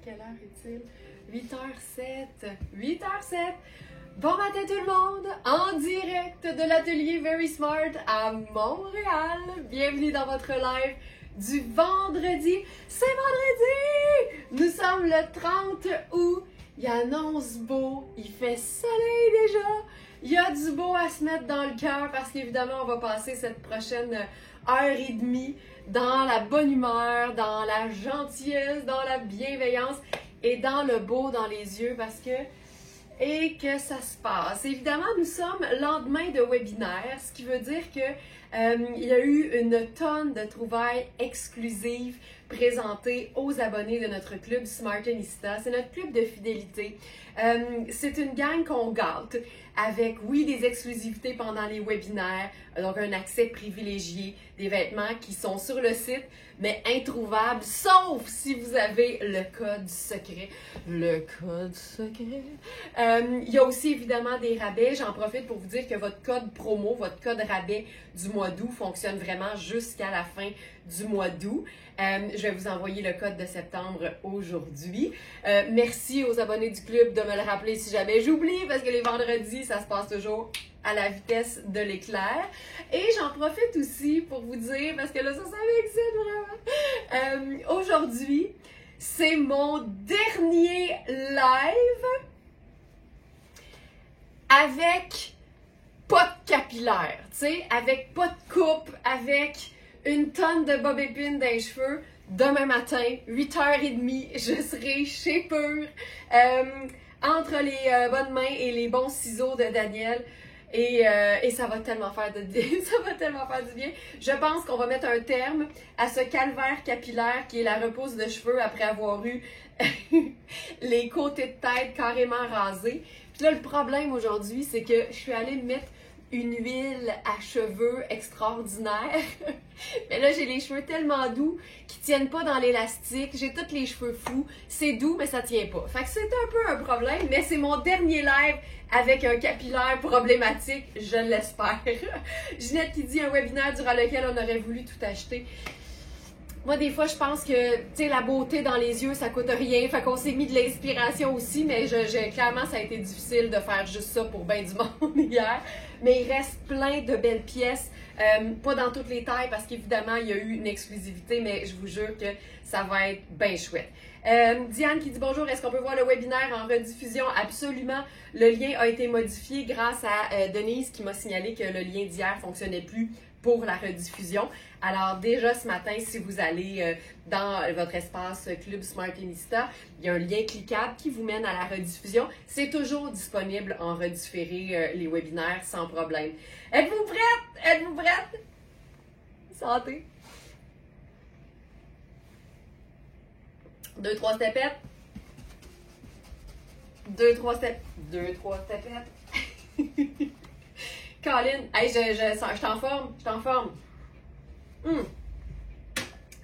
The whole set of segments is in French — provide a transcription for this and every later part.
Quelle heure est-il? 8h07. 8h07. Bon matin tout le monde, en direct de l'atelier Very Smart à Montréal. Bienvenue dans votre live du vendredi. C'est vendredi! Nous sommes le 30 août. Il annonce beau, il fait soleil déjà. Il y a du beau à se mettre dans le cœur parce qu'évidemment, on va passer cette prochaine heure et demie dans la bonne humeur, dans la gentillesse, dans la bienveillance et dans le beau dans les yeux parce que ça se passe. Évidemment, nous sommes lendemain de webinaire, ce qui veut dire que il y a eu une tonne de trouvailles exclusives présentées aux abonnés de notre club Smartenista. C'est notre club de fidélité. C'est une gang qu'on gâte avec, oui, des exclusivités pendant les webinaires, donc un accès privilégié, des vêtements qui sont sur le site, mais introuvables, sauf si vous avez le code secret. Le code secret. Il y a aussi évidemment des rabais. J'en profite pour vous dire que votre code promo, votre code rabais du mois d'août fonctionne vraiment jusqu'à la fin du mois d'août. Je vais vous envoyer le code de septembre aujourd'hui. Merci aux abonnés du club de me le rappeler si jamais j'oublie, parce que les vendredis, ça se passe toujours à la vitesse de l'éclair. Et j'en profite aussi pour vous dire, parce que là, ça m'excite vraiment. Aujourd'hui, c'est mon dernier live avec pas de capillaire, tu sais, avec pas de coupe, avec une tonne de bob épines dans les cheveux. Demain matin, 8h30, je serai chez Pur, entre les bonnes mains et les bons ciseaux de Daniel. Et ça va tellement faire du bien. Je pense qu'on va mettre un terme à ce calvaire capillaire qui est la repousse de cheveux après avoir eu les côtés de tête carrément rasés. Puis là, le problème aujourd'hui, c'est que je suis allée mettre une huile à cheveux extraordinaire. Mais là, j'ai les cheveux tellement doux qu'ils tiennent pas dans l'élastique. J'ai tous les cheveux fous. C'est doux, mais ça tient pas. Fait que c'est un peu un problème, mais c'est mon dernier live avec un capillaire problématique, je l'espère. Ginette qui dit un webinaire durant lequel on aurait voulu tout acheter. Moi, des fois, je pense que, tu sais, la beauté dans les yeux, ça coûte rien. Fait qu'on s'est mis de l'inspiration aussi, mais clairement, ça a été difficile de faire juste ça pour ben du monde hier. Mais il reste plein de belles pièces. Pas dans toutes les tailles, parce qu'évidemment, il y a eu une exclusivité, mais je vous jure que ça va être bien chouette. Diane qui dit bonjour, est-ce qu'on peut voir le webinaire en rediffusion? Absolument. Le lien a été modifié grâce à Denise qui m'a signalé que le lien d'hier ne fonctionnait plus pour la rediffusion. Alors déjà ce matin, si vous allez dans votre espace Club Smartenista, il y a un lien cliquable qui vous mène à la rediffusion. C'est toujours disponible en redifféré les webinaires sans problème. Êtes-vous prête? Êtes-vous prête? Santé! 2, 3 stepettes. 2, 3 stepettes. 2, 3 stepettes. Colin, hey, je t'en forme, je t'en forme.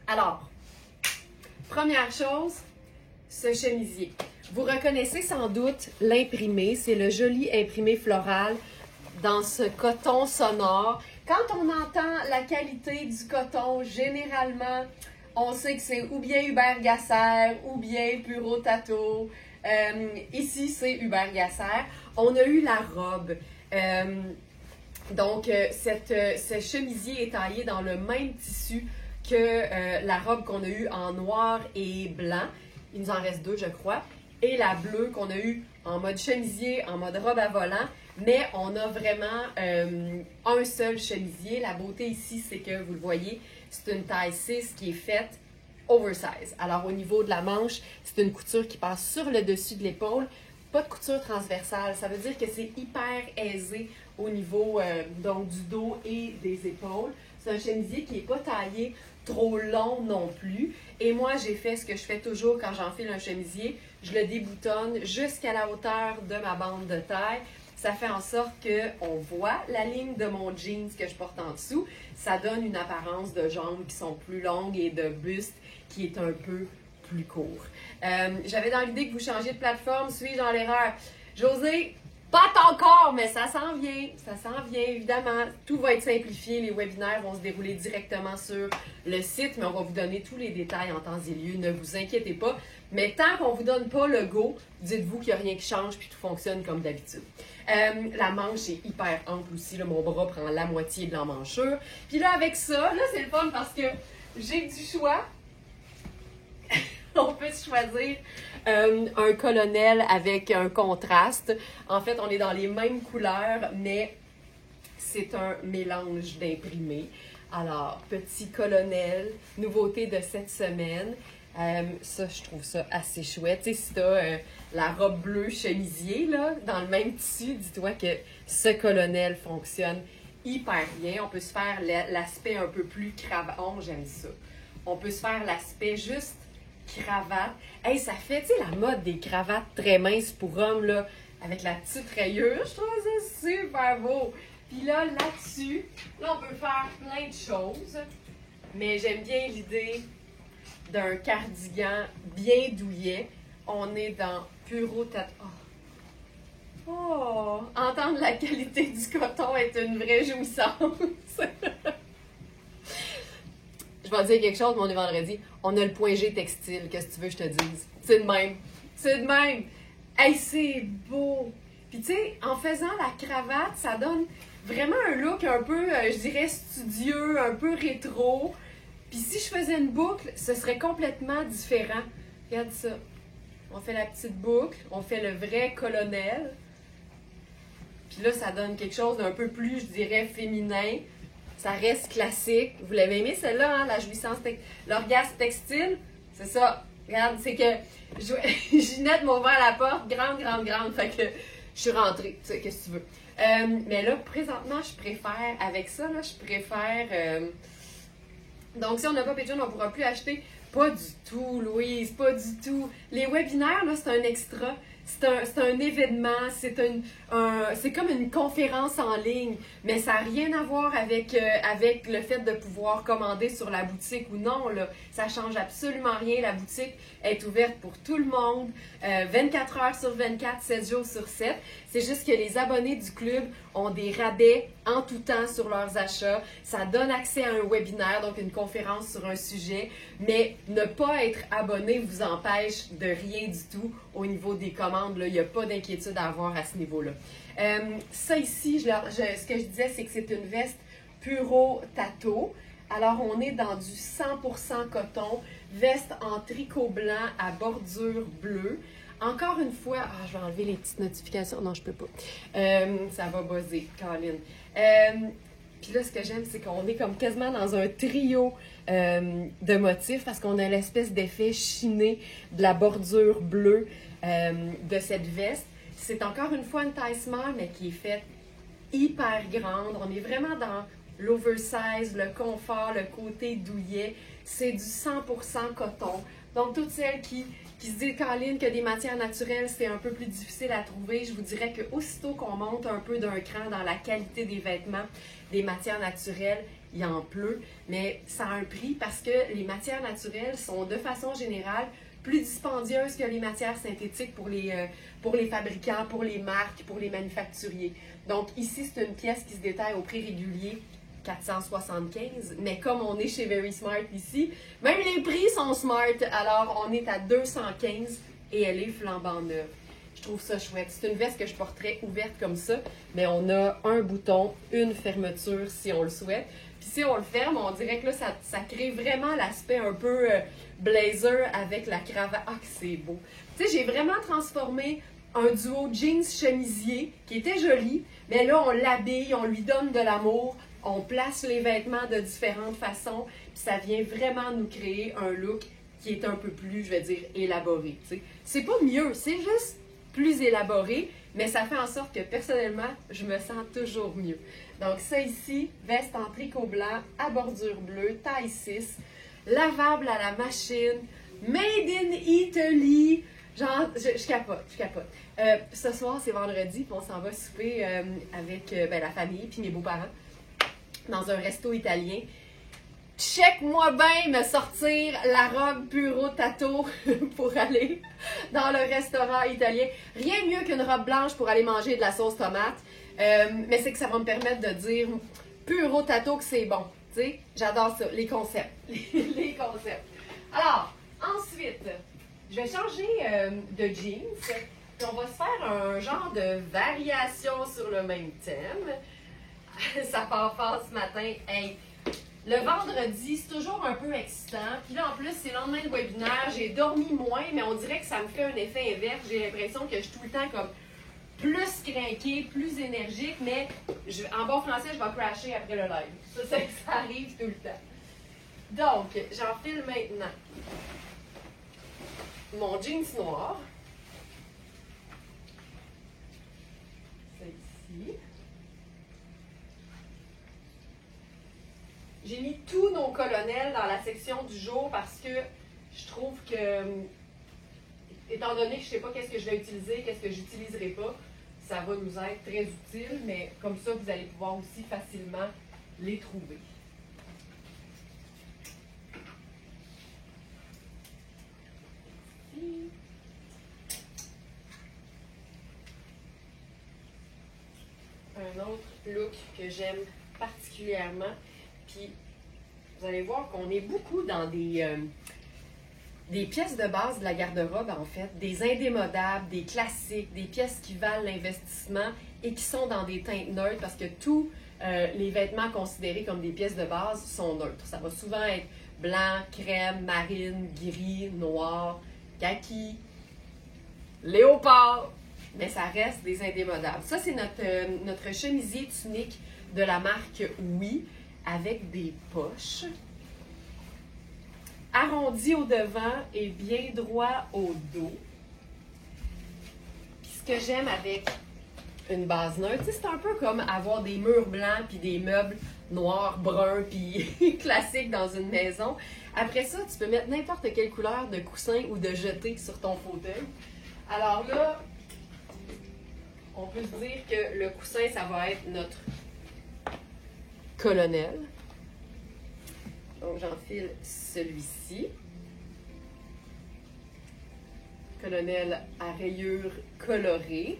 Alors, première chose, ce chemisier. Vous reconnaissez sans doute l'imprimé, c'est le joli imprimé floral dans ce coton sonore. Quand on entend la qualité du coton, généralement, on sait que c'est ou bien Hubert Gasser ou bien Puro Tato. Ici, c'est Hubert Gasser. On a eu la robe. Donc, ce chemisier est taillé dans le même tissu que la robe qu'on a eue en noir et blanc. Il nous en reste deux, je crois. Et la bleue qu'on a eue en mode chemisier, en mode robe à volant. Mais on a vraiment un seul chemisier. La beauté ici, c'est que, vous le voyez, c'est une taille 6 qui est faite oversize. Alors, au niveau de la manche, c'est une couture qui passe sur le dessus de l'épaule. Pas de couture transversale. Ça veut dire que c'est hyper aisé au niveau donc du dos et des épaules. C'est un chemisier qui n'est pas taillé trop long non plus. Et moi, j'ai fait ce que je fais toujours quand j'enfile un chemisier. Je le déboutonne jusqu'à la hauteur de ma bande de taille. Ça fait en sorte qu'on voit la ligne de mon jeans que je porte en dessous. Ça donne une apparence de jambes qui sont plus longues et de buste qui est un peu plus court. J'avais dans l'idée que vous changiez de plateforme. Suis-je dans l'erreur? José, Pas encore, mais ça s'en vient, évidemment. Tout va être simplifié, les webinaires vont se dérouler directement sur le site, mais on va vous donner tous les détails en temps et lieu, ne vous inquiétez pas. Mais tant qu'on ne vous donne pas le go, dites-vous qu'il n'y a rien qui change puis tout fonctionne comme d'habitude. La manche est hyper ample aussi, là, mon bras prend la moitié de l'emmanchure. Puis là, avec ça, là, c'est le fun parce que j'ai du choix. On peut choisir un colonel avec un contraste. En fait, on est dans les mêmes couleurs, mais c'est un mélange d'imprimés. Alors, petit colonel, nouveauté de cette semaine. Ça, je trouve ça assez chouette. Tu sais, si tu as la robe bleue chemisier, là, dans le même tissu, dis-toi que ce colonel fonctionne hyper bien. On peut se faire l'aspect un peu plus cravate. Oh, j'aime ça. On peut se faire l'aspect juste cravate. Hey, ça fait, tu sais, la mode des cravates très minces pour hommes, là, avec la petite rayure. Je trouve ça super beau. Puis là, là-dessus, là, on peut faire plein de choses. Mais j'aime bien l'idée d'un cardigan bien douillet. On est dans Puro Tato. Oh! Entendre la qualité du coton est une vraie jouissance. Je vais dire quelque chose, mais on est vendredi. On a le point G textile. Qu'est-ce que tu veux que je te dise? C'est de même. C'est de même. Hey, c'est beau. Puis tu sais, en faisant la cravate, ça donne vraiment un look un peu, je dirais, studieux, un peu rétro. Puis si je faisais une boucle, ce serait complètement différent. Regarde ça. On fait la petite boucle, on fait le vrai colonel. Puis là, ça donne quelque chose d'un peu plus, je dirais, féminin. Ça reste classique. Vous l'avez aimé celle-là, hein, la jouissance, l'orgasme textile? C'est ça. Regarde, c'est que Ginette m'a ouvert la porte, grande. Fait que je suis rentrée. Tu sais, qu'est-ce que tu veux? Mais là, présentement, je préfère, avec ça, là, je préfère... Donc, si on n'a pas Patreon, on ne pourra plus acheter. Pas du tout, Louise, pas du tout. Les webinaires, là, c'est un extra. C'est un événement, c'est comme une conférence en ligne, mais ça n'a rien à voir avec le fait de pouvoir commander sur la boutique ou non. Là. Ça ne change absolument rien. La boutique est ouverte pour tout le monde, 24 heures sur 24, 7 jours sur 7. C'est juste que les abonnés du club ont des rabais en tout temps sur leurs achats. Ça donne accès à un webinaire, donc une conférence sur un sujet, mais ne pas être abonné vous empêche de rien du tout au niveau des commandes. Il n'y a pas d'inquiétude à avoir à ce niveau-là. Ça ici, ce que je disais, c'est que c'est une veste Puro Tato. Alors, on est dans du 100% coton, veste en tricot blanc à bordure bleue. Encore une fois, je vais enlever les petites notifications. Non, je peux pas. Ça va buzzer, Colin. Puis là, ce que j'aime, c'est qu'on est comme quasiment dans un trio de motifs parce qu'on a l'espèce d'effet chiné de la bordure bleue de cette veste. C'est encore une fois une taille small, mais qui est faite hyper grande. On est vraiment dans l'oversize, le confort, le côté douillet. C'est du 100% coton. Donc, toutes celles qui se disent, Caroline, que des matières naturelles, c'est un peu plus difficile à trouver, je vous dirais qu'aussitôt qu'on monte un peu d'un cran dans la qualité des vêtements, des matières naturelles, il en pleut, mais ça a un prix parce que les matières naturelles sont de façon générale plus dispendieuses que les matières synthétiques pour les fabricants, pour les marques, pour les manufacturiers. Donc ici, c'est une pièce qui se détaille au prix régulier 475, mais comme on est chez Very Smart ici, même les prix sont smart, alors on est à 215 et elle est flambant neuve. Je trouve ça chouette. C'est une veste que je porterais ouverte comme ça, mais on a un bouton, une fermeture si on le souhaite. Puis si on le ferme, on dirait que là, ça crée vraiment l'aspect un peu blazer avec la cravate. Ah, que c'est beau! Tu sais, j'ai vraiment transformé un duo jeans-chemisier qui était joli, mais là, on l'habille, on lui donne de l'amour, on place les vêtements de différentes façons, puis ça vient vraiment nous créer un look qui est un peu plus, je vais dire, élaboré. T'sais. C'est pas mieux, c'est juste plus élaboré, mais ça fait en sorte que personnellement, je me sens toujours mieux. Donc ça ici, veste en tricot blanc à bordure bleue, taille 6, lavable à la machine, made in Italy. Genre, je capote. Ce soir, c'est vendredi, puis on s'en va souper avec la famille puis mes beaux-parents dans un resto italien. check-moi bien me sortir la robe Puro Tato pour aller dans le restaurant italien. Rien de mieux qu'une robe blanche pour aller manger de la sauce tomate. Mais c'est que ça va me permettre de dire Puro Tato que c'est bon. Tu sais, j'adore ça, les concepts. Les concepts. Alors, ensuite, je vais changer de jeans. Puis on va se faire un genre de variation sur le même thème. Ça part fort ce matin. Hey, le vendredi, c'est toujours un peu excitant. Puis là, en plus, c'est le lendemain de webinaire. J'ai dormi moins, mais on dirait que ça me fait un effet inverse. J'ai l'impression que je suis tout le temps comme plus craquée, plus énergique, mais en bon français, je vais crasher après le live. Ça arrive tout le temps. Donc, j'enfile maintenant mon jeans noir. Celle-ci. J'ai mis tous nos colonels dans la section du jour parce que je trouve que, étant donné que je ne sais pas qu'est-ce que je vais utiliser, qu'est-ce que je n'utiliserai pas, ça va nous être très utile, mais comme ça, vous allez pouvoir aussi facilement les trouver. Un autre look que j'aime particulièrement, puis vous allez voir qu'on est beaucoup dans des pièces de base de la garde-robe, en fait, des indémodables, des classiques, des pièces qui valent l'investissement et qui sont dans des teintes neutres parce que tous les vêtements considérés comme des pièces de base sont neutres. Ça va souvent être blanc, crème, marine, gris, noir, kaki, léopard, mais ça reste des indémodables. Ça, c'est notre chemisier tunique de la marque Oui, avec des poches. Arrondi au devant et bien droit au dos. Puis ce que j'aime avec une base neutre, c'est un peu comme avoir des murs blancs puis des meubles noirs, bruns puis classiques dans une maison. Après ça, tu peux mettre n'importe quelle couleur de coussin ou de jeté sur ton fauteuil. Alors là, on peut se dire que le coussin, ça va être notre colonel. Donc, j'enfile celui-ci. Colonel à rayures colorées.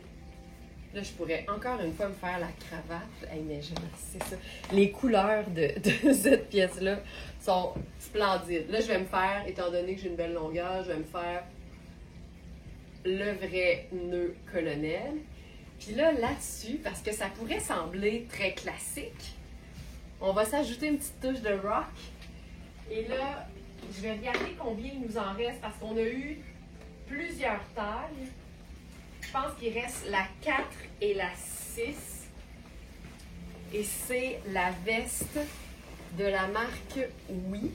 Là, je pourrais encore une fois me faire la cravate. Hey, mais c'est ça. Les couleurs de cette pièce-là sont splendides. Là, je vais me faire, étant donné que j'ai une belle longueur, je vais me faire le vrai nœud colonel. Puis là, là-dessus, parce que ça pourrait sembler très classique, on va s'ajouter une petite touche de rock. Et là, je vais regarder combien il nous en reste parce qu'on a eu plusieurs tailles. Je pense qu'il reste la 4 et la 6. Et c'est la veste de la marque Oui.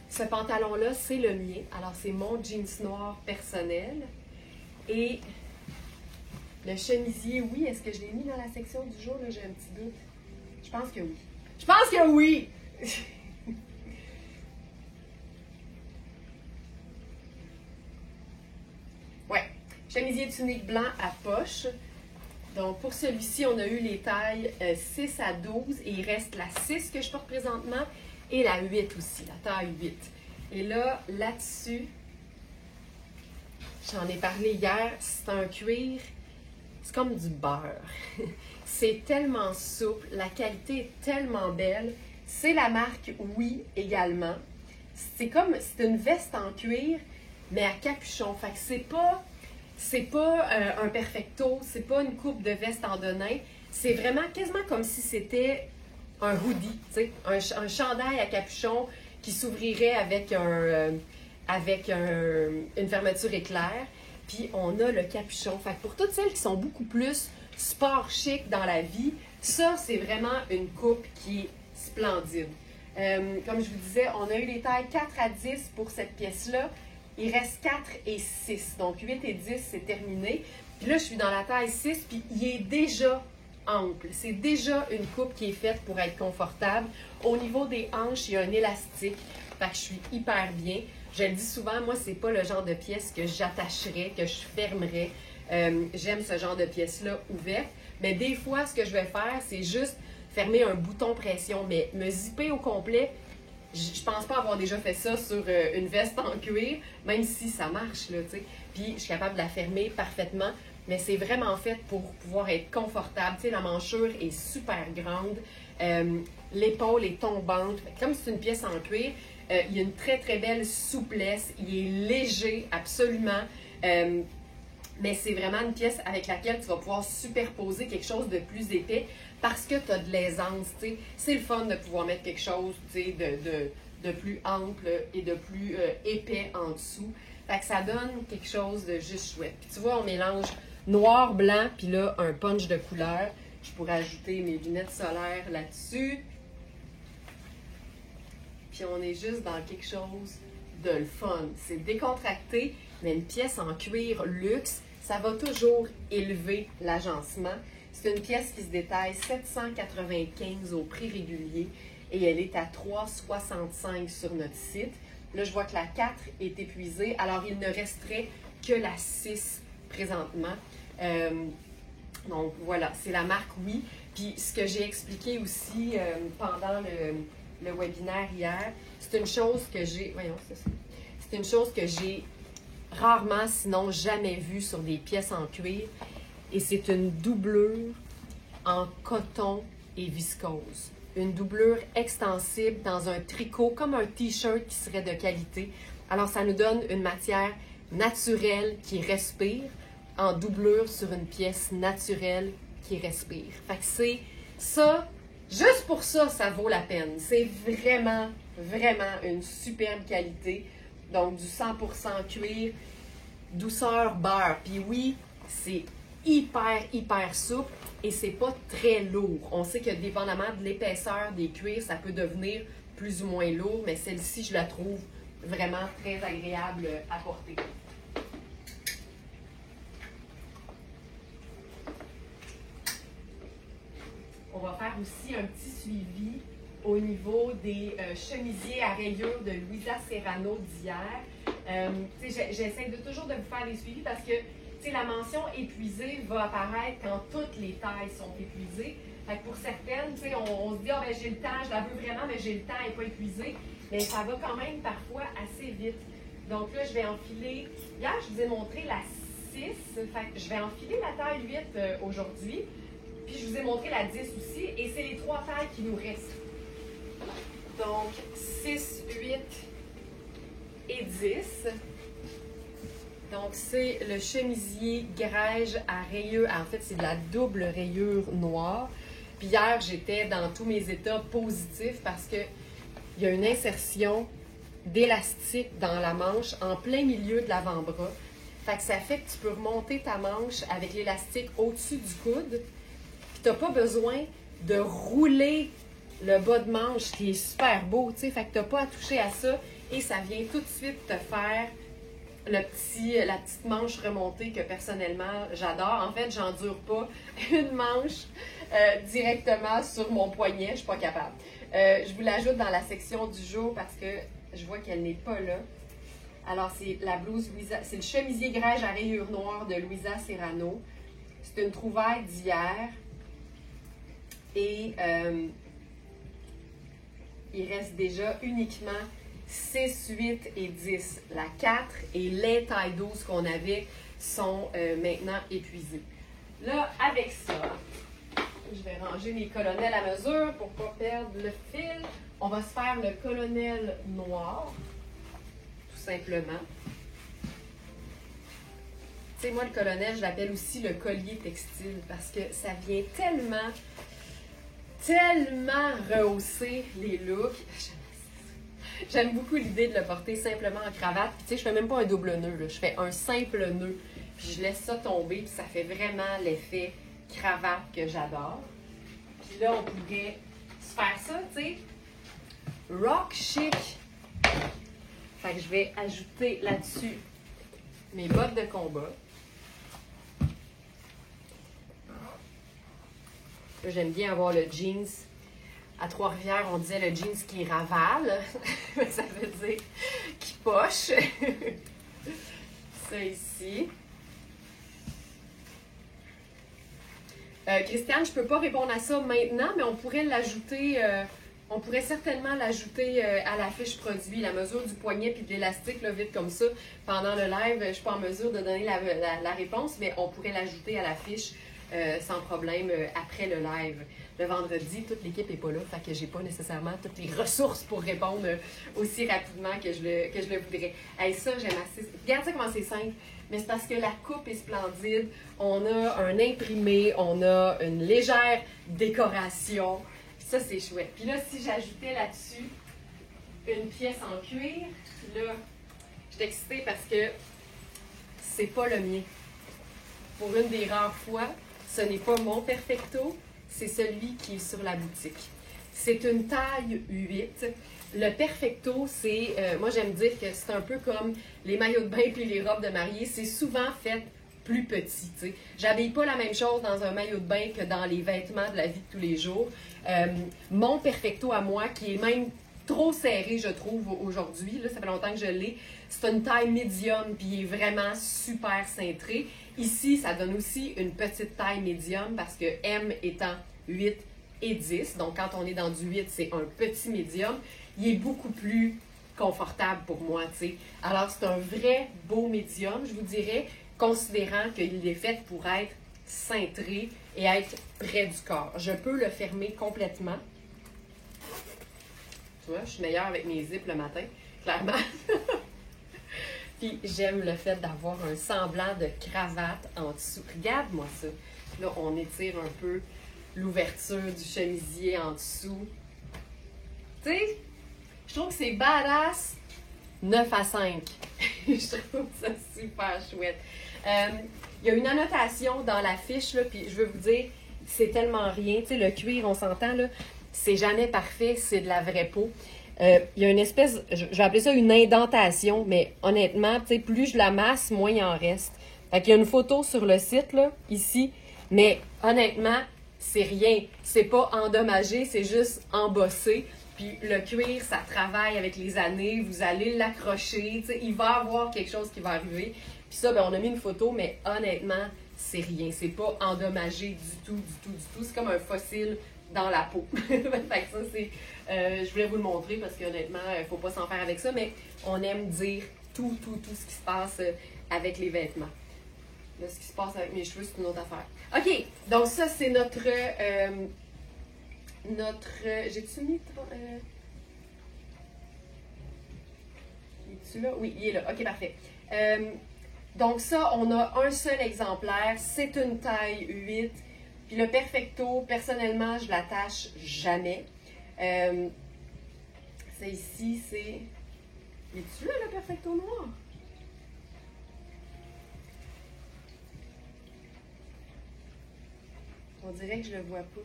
Ce pantalon-là, c'est le mien. Alors, c'est mon jeans noir personnel. Et le chemisier, oui. Est-ce que je l'ai mis dans la section du jour? Là, j'ai un petit doute. Je pense que oui. Je pense que oui! Ouais. Chemisier tunique blanc à poche. Donc, pour celui-ci, on a eu les tailles 6 à 12 et il reste la 6 que je porte présentement et la 8 aussi, la taille 8. Et là, là-dessus, j'en ai parlé hier, c'est un cuir, c'est comme du beurre. C'est tellement souple, la qualité est tellement belle. C'est la marque Oui également. C'est une veste en cuir, mais à capuchon. Fait que c'est pas un perfecto, c'est pas une coupe de veste en denim. C'est vraiment quasiment comme si c'était un hoodie, tu sais, un chandail à capuchon qui s'ouvrirait avec une fermeture éclair. Puis on a le capuchon. Fait que pour toutes celles qui sont beaucoup plus sport chic dans la vie, ça, c'est vraiment une coupe qui est splendide. Comme je vous disais, on a eu les tailles 4 à 10 pour cette pièce-là. Il reste 4 et 6. Donc 8 et 10, c'est terminé. Puis là, je suis dans la taille 6, puis il est déjà ample. C'est déjà une coupe qui est faite pour être confortable. Au niveau des hanches, il y a un élastique. Fait que je suis hyper bien. Je le dis souvent, moi, c'est pas le genre de pièce que j'attacherais, que je fermerais. J'aime ce genre de pièce-là ouverte. Mais des fois, ce que je vais faire, c'est juste fermer un bouton pression, mais me zipper au complet, je pense pas avoir déjà fait ça sur une veste en cuir, même si ça marche, là, tu sais. Puis je suis capable de la fermer parfaitement, mais c'est vraiment fait pour pouvoir être confortable. Tu sais, la manchure est super grande, l'épaule est tombante. Comme c'est une pièce en cuir, il y a une très très belle souplesse, il est léger, absolument. Mais c'est vraiment une pièce avec laquelle tu vas pouvoir superposer quelque chose de plus épais parce que tu as de l'aisance, tu sais. C'est le fun de pouvoir mettre quelque chose, tu sais, de plus ample et de plus épais en dessous. Fait que ça donne quelque chose de juste chouette. Puis tu vois, on mélange noir, blanc, puis là, un punch de couleur. Je pourrais ajouter mes lunettes solaires là-dessus. Puis on est juste dans quelque chose de le fun. C'est décontracté, mais une pièce en cuir luxe, ça va toujours élever l'agencement. C'est une pièce qui se détaille 795 au prix régulier et elle est à 3,65 sur notre site. Là, je vois que la 4 est épuisée, alors il ne resterait que la 6 présentement. Donc voilà, c'est la marque Oui. Puis ce que j'ai expliqué aussi pendant le webinaire hier, c'est une chose que j'ai... Voyons, c'est ça. C'est une chose que j'ai rarement, sinon jamais vue sur des pièces en cuir. Et c'est une doublure en coton et viscose. Une doublure extensible dans un tricot, comme un t-shirt qui serait de qualité. Alors, ça nous donne une matière naturelle qui respire en doublure sur une pièce naturelle qui respire. Fait que c'est ça, juste pour ça, ça vaut la peine. C'est vraiment, vraiment une superbe qualité. Donc, du 100% cuir, douceur beurre. Puis oui, c'est hyper souple et c'est pas très lourd. On sait que dépendamment de l'épaisseur des cuirs, ça peut devenir plus ou moins lourd, mais celle-ci, je la trouve vraiment très agréable à porter. On va faire aussi un petit suivi au niveau des chemisiers à rayures de Louisa Serrano d'hier. J'essaie toujours de vous faire des suivis parce que la mention épuisée va apparaître quand toutes les tailles sont épuisées. Fait que pour certaines, on se dit ben, j'ai le temps, je la veux vraiment, mais j'ai le temps, elle n'est pas épuisée. Mais ça va quand même parfois assez vite. Donc là, je vais enfiler. Hier, je vous ai montré la 6. Fait que je vais enfiler la taille 8 aujourd'hui. Puis je vous ai montré la 10 aussi. Et c'est les 3 tailles qui nous restent. Donc 6, 8 et 10. Donc, c'est le chemisier grège à rayures. En fait, c'est de la double rayure noire. Puis hier, j'étais dans tous mes états positifs parce qu'il y a une insertion d'élastique dans la manche en plein milieu de l'avant-bras. Fait que ça fait que tu peux remonter ta manche avec l'élastique au-dessus du coude. Puis tu n'as pas besoin de rouler le bas de manche qui est super beau, tu sais. Fait que tu n'as pas à toucher à ça et ça vient tout de suite te faire la petite manche remontée que personnellement j'adore. En fait, j'endure pas une manche directement sur mon poignet, je suis pas capable. Je vous l'ajoute dans la section du jour parce que je vois qu'elle n'est pas là. Alors, c'est la blouse Louisa, c'est le chemisier grège à rayures noires de Louisa Serrano. C'est une trouvaille d'hier. Et il reste déjà uniquement 6, 8 et 10. La 4 et les tailles 12 qu'on avait sont maintenant épuisées. Là, avec ça, je vais ranger mes colonels à mesure pour ne pas perdre le fil. On va se faire le colonel noir, tout simplement. Tu sais, moi, le colonel, je l'appelle aussi le collier textile parce que ça vient tellement rehausser les looks. J'aime beaucoup l'idée de le porter simplement en cravate. Puis, tu sais, je fais même pas un double nœud, là. Je fais un simple nœud. Puis je laisse ça tomber. Puis ça fait vraiment l'effet cravate que j'adore. Puis là, on pourrait se faire ça, tu sais, rock chic. Fait que je vais ajouter là-dessus mes bottes de combat. Là, j'aime bien avoir le jeans. À Trois-Rivières, on disait le jeans qui ravale. Ça veut dire qui poche. Ça ici. Christiane, je ne peux pas répondre à ça maintenant, mais on pourrait l'ajouter, on pourrait certainement l'ajouter à la fiche produit, la mesure du poignet puis de l'élastique, là, vite comme ça, pendant le live. Je ne suis pas en mesure de donner la réponse, mais on pourrait l'ajouter à la fiche sans problème après le live. Le vendredi, toute l'équipe n'est pas là, fait que j'ai pas nécessairement toutes les ressources pour répondre aussi rapidement que je le voudrais. Hey, ça, j'aime assez. Regarde ça comment c'est simple. Mais c'est parce que la coupe est splendide. On a un imprimé, on a une légère décoration. Ça, c'est chouette. Puis là, si j'ajoutais là-dessus une pièce en cuir, là, je suis excitée parce que c'est pas le mien. Pour une des rares fois, ce n'est pas mon Perfecto, c'est celui qui est sur la boutique. C'est une taille 8. Le Perfecto, c'est, moi j'aime dire que c'est un peu comme les maillots de bain puis les robes de mariée, c'est souvent fait plus petit. J'habille pas la même chose dans un maillot de bain que dans les vêtements de la vie de tous les jours. Mon Perfecto à moi, qui est même trop serré, je trouve, aujourd'hui, là, ça fait longtemps que je l'ai, c'est une taille médium puis il est vraiment super cintré. Ici, ça donne aussi une petite taille médium parce que M étant 8 et 10, donc quand on est dans du 8, c'est un petit médium. Il est beaucoup plus confortable pour moi, tu sais. Alors, c'est un vrai beau médium, je vous dirais, considérant qu'il est fait pour être cintré et être près du corps. Je peux le fermer complètement. Tu vois, je suis meilleure avec mes zips le matin, clairement. Puis, j'aime le fait d'avoir un semblant de cravate en dessous. Regarde-moi ça. Là, on étire un peu l'ouverture du chemisier en dessous. Tu sais, je trouve que c'est badass 9 à 5. Je trouve ça super chouette. Il y a une annotation dans la fiche, là, puis je veux vous dire, c'est tellement rien. Tu sais, le cuir, on s'entend, là, c'est jamais parfait, c'est de la vraie peau. Il y a une espèce, je vais appeler ça une indentation, mais honnêtement, tu sais, plus je la masse, moins il en reste. Fait qu'il y a une photo sur le site, là, ici, mais honnêtement, c'est rien. C'est pas endommagé, c'est juste embossé. Puis le cuir, ça travaille avec les années, vous allez l'accrocher, tu sais, il va y avoir quelque chose qui va arriver. Puis ça, ben, on a mis une photo, mais honnêtement, c'est rien. C'est pas endommagé du tout. C'est comme un fossile dans la peau. Fait que ça, c'est... je voulais vous le montrer parce qu'honnêtement, il ne faut pas s'en faire avec ça, mais on aime dire tout ce qui se passe avec les vêtements. Là, ce qui se passe avec mes cheveux, c'est une autre affaire. OK, donc ça, c'est notre... j'ai-tu mis... est-tu là? Oui, il est là. OK, parfait. Donc ça, on a un seul exemplaire. C'est une taille 8. Puis le Perfecto, personnellement, je l'attache jamais. C'est ici, c'est... Es-tu là, le Perfecto noir? On dirait que je le vois pas.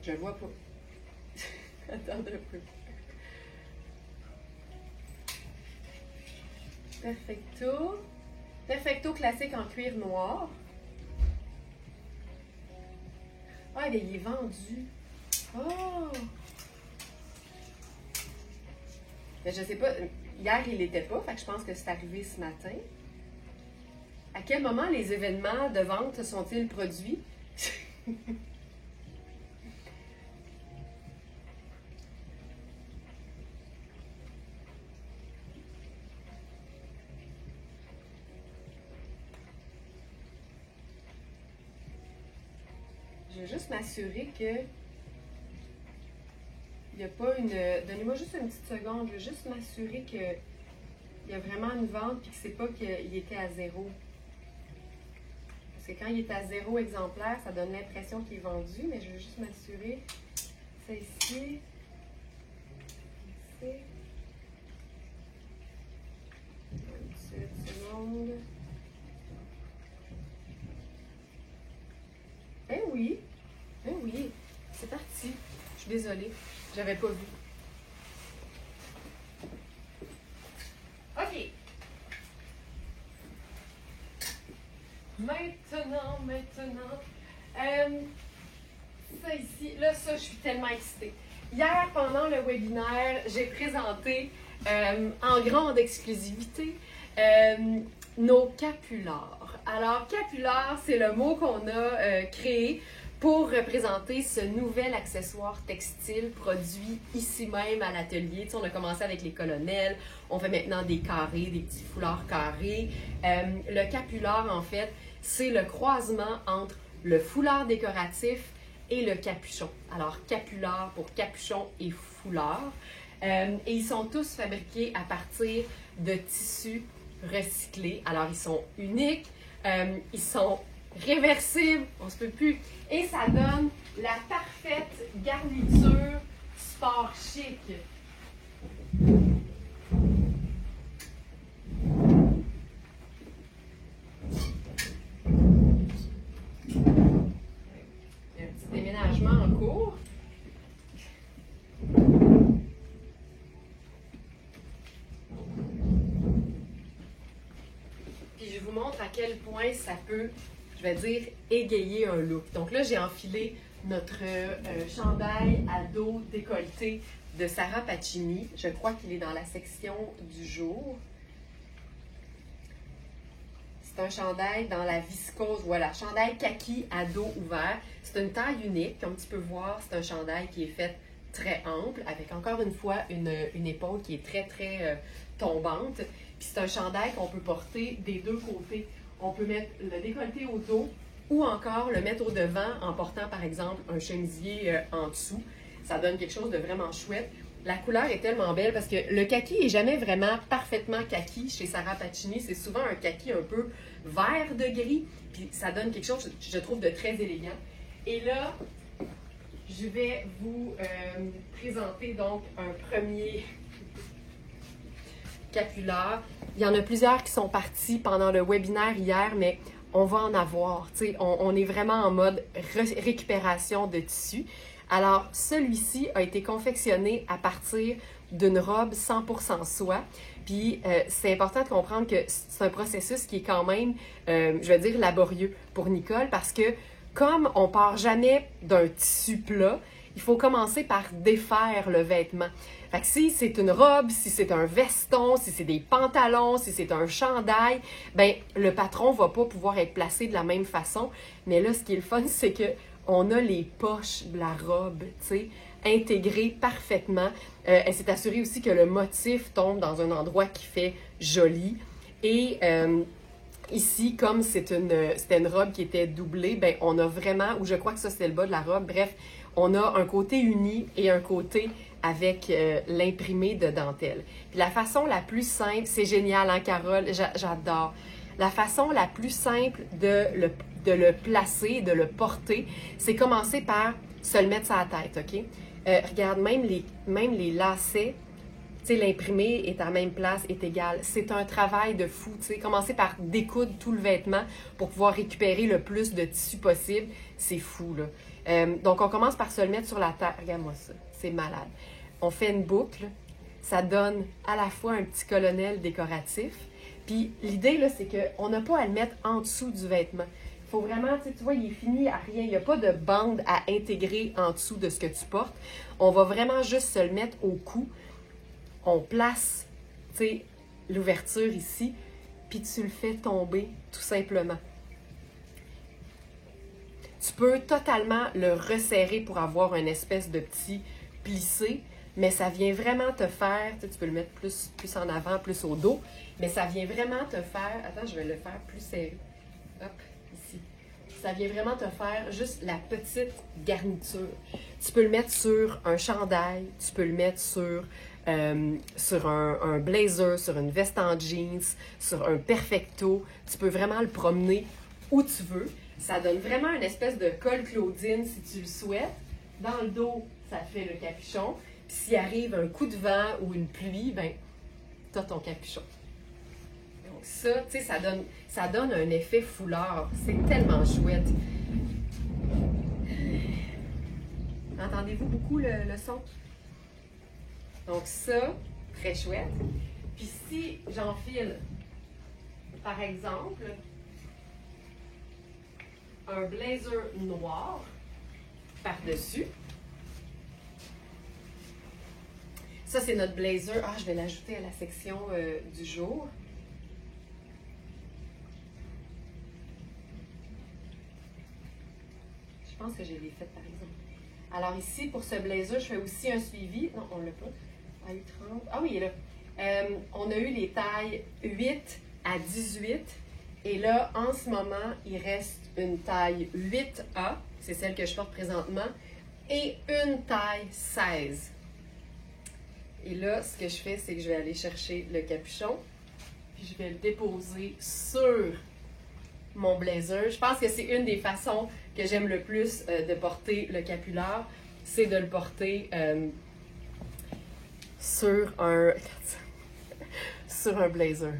Je le vois pas. Attendez un peu. Perfecto. Perfecto classique en cuir noir. Ah, mais il est vendu. Oh! Mais je sais pas. Hier, il l'était pas. Fait que je pense que c'est arrivé ce matin. À quel moment les événements de vente sont-ils produits? Je vais juste m'assurer que il n'y a pas une... Donnez-moi juste une petite seconde. Je vais juste m'assurer qu'il y a vraiment une vente et que c'est pas qu'il était à 0. Parce que quand il est à 0 exemplaire, ça donne l'impression qu'il est vendu, mais je vais juste m'assurer. C'est ici. Ici. Une petite seconde. Eh oui, c'est parti. Je suis désolée, j'avais pas vu. OK. Maintenant. Ça ici, là, ça, je suis tellement excitée. Hier, pendant le webinaire, j'ai présenté en grande exclusivité nos capulars. Alors, capular, c'est le mot qu'on a créé pour représenter ce nouvel accessoire textile produit ici même à l'atelier. Tu sais, on a commencé avec les colonels, on fait maintenant des carrés, des petits foulards carrés. Le capular, en fait, c'est le croisement entre le foulard décoratif et le capuchon. Alors, capular pour capuchon et foulard. Et ils sont tous fabriqués à partir de tissus recyclés. Alors, ils sont uniques, ils sont réversibles, on se peut plus. Et ça donne la parfaite garniture sport chic. Il y a un petit déménagement en cours. Puis je vous montre à quel point ça peut, je vais dire, égayer un look. Donc là, j'ai enfilé notre chandail à dos décolleté de Sarah Pacini. Je crois qu'il est dans la section du jour. C'est un chandail dans la viscose, voilà, chandail kaki à dos ouvert. C'est une taille unique, comme tu peux voir, c'est un chandail qui est fait très ample, avec encore une fois une épaule qui est très, très tombante. Puis c'est un chandail qu'on peut porter des deux côtés. On peut mettre le décolleté au dos ou encore le mettre au devant en portant par exemple un chemisier en dessous. Ça donne quelque chose de vraiment chouette. La couleur est tellement belle parce que le kaki n'est jamais vraiment parfaitement kaki chez Sarah Pacini. C'est souvent un kaki un peu vert de gris. Puis ça donne quelque chose, je trouve, de très élégant. Et là, je vais vous présenter donc un premier capular. Il y en a plusieurs qui sont partis pendant le webinaire hier, mais on va en avoir. On est vraiment en mode récupération de tissu. Alors, celui-ci a été confectionné à partir d'une robe 100% soie. Puis, c'est important de comprendre que c'est un processus qui est quand même, je vais dire, laborieux pour Nicole parce que comme on part jamais d'un tissu plat, il faut commencer par défaire le vêtement. Fait que si c'est une robe, si c'est un veston, si c'est des pantalons, si c'est un chandail, ben le patron va pas pouvoir être placé de la même façon. Mais là, ce qui est le fun, c'est que on a les poches de la robe, tu sais, intégrées parfaitement. Elle s'est assurée aussi que le motif tombe dans un endroit qui fait joli. Et ici, comme c'était une robe qui était doublée, ben on a vraiment, ou je crois que ça c'était le bas de la robe, bref, on a un côté uni et un côté avec l'imprimé de dentelle. Puis la façon la plus simple, c'est génial, hein, Carole, j'adore. La façon la plus simple de le placer, de le porter, c'est commencer par se le mettre sur la tête, OK? Regarde, même les lacets, tu sais, l'imprimé est à la même place, est égal. C'est un travail de fou, tu sais. Commencer par découdre tout le vêtement pour pouvoir récupérer le plus de tissu possible, c'est fou, là. Donc, on commence par se le mettre sur la tête. Regarde-moi ça, c'est malade. On fait une boucle, ça donne à la fois un petit colonel décoratif. Puis l'idée, là, c'est qu'on n'a pas à le mettre en dessous du vêtement. Il faut vraiment, tu vois, il est fini à rien. Il n'y a pas de bande à intégrer en dessous de ce que tu portes. On va vraiment juste se le mettre au cou. On place, tu sais, l'ouverture ici, puis tu le fais tomber tout simplement. Tu peux totalement le resserrer pour avoir une espèce de petit plissé, mais ça vient vraiment te faire, tu peux le mettre plus en avant, plus au dos, mais ça vient vraiment te faire, attends, je vais le faire plus serré, hop, ici. Ça vient vraiment te faire juste la petite garniture. Tu peux le mettre sur un chandail, tu peux le mettre sur un blazer, sur une veste en jeans, sur un perfecto. Tu peux vraiment le promener où tu veux. Ça donne vraiment une espèce de col Claudine si tu le souhaites. Dans le dos, ça te fait le capuchon. Puis s'il arrive un coup de vent ou une pluie, ben, t'as ton capuchon. Donc ça, tu sais, ça donne un effet foulard. C'est tellement chouette. Entendez-vous beaucoup le son? Donc ça, très chouette. Puis si j'enfile, par exemple, un blazer noir par-dessus. Ça, c'est notre blazer. Ah, je vais l'ajouter à la section du jour. pense que j'ai les faites par exemple. Alors ici, pour ce blazer, je fais aussi un suivi. Non, on l'a pas. Taille 30. Ah oui, il est là. On a eu les tailles 8 à 18. Et là, en ce moment, il reste une taille 8A. C'est celle que je porte présentement. Et une taille 16. Et là, ce que je fais, c'est que je vais aller chercher le capuchon. Puis je vais le déposer sur mon blazer. Je pense que c'est une des façons que j'aime le plus de porter le capular. C'est de le porter sur un blazer.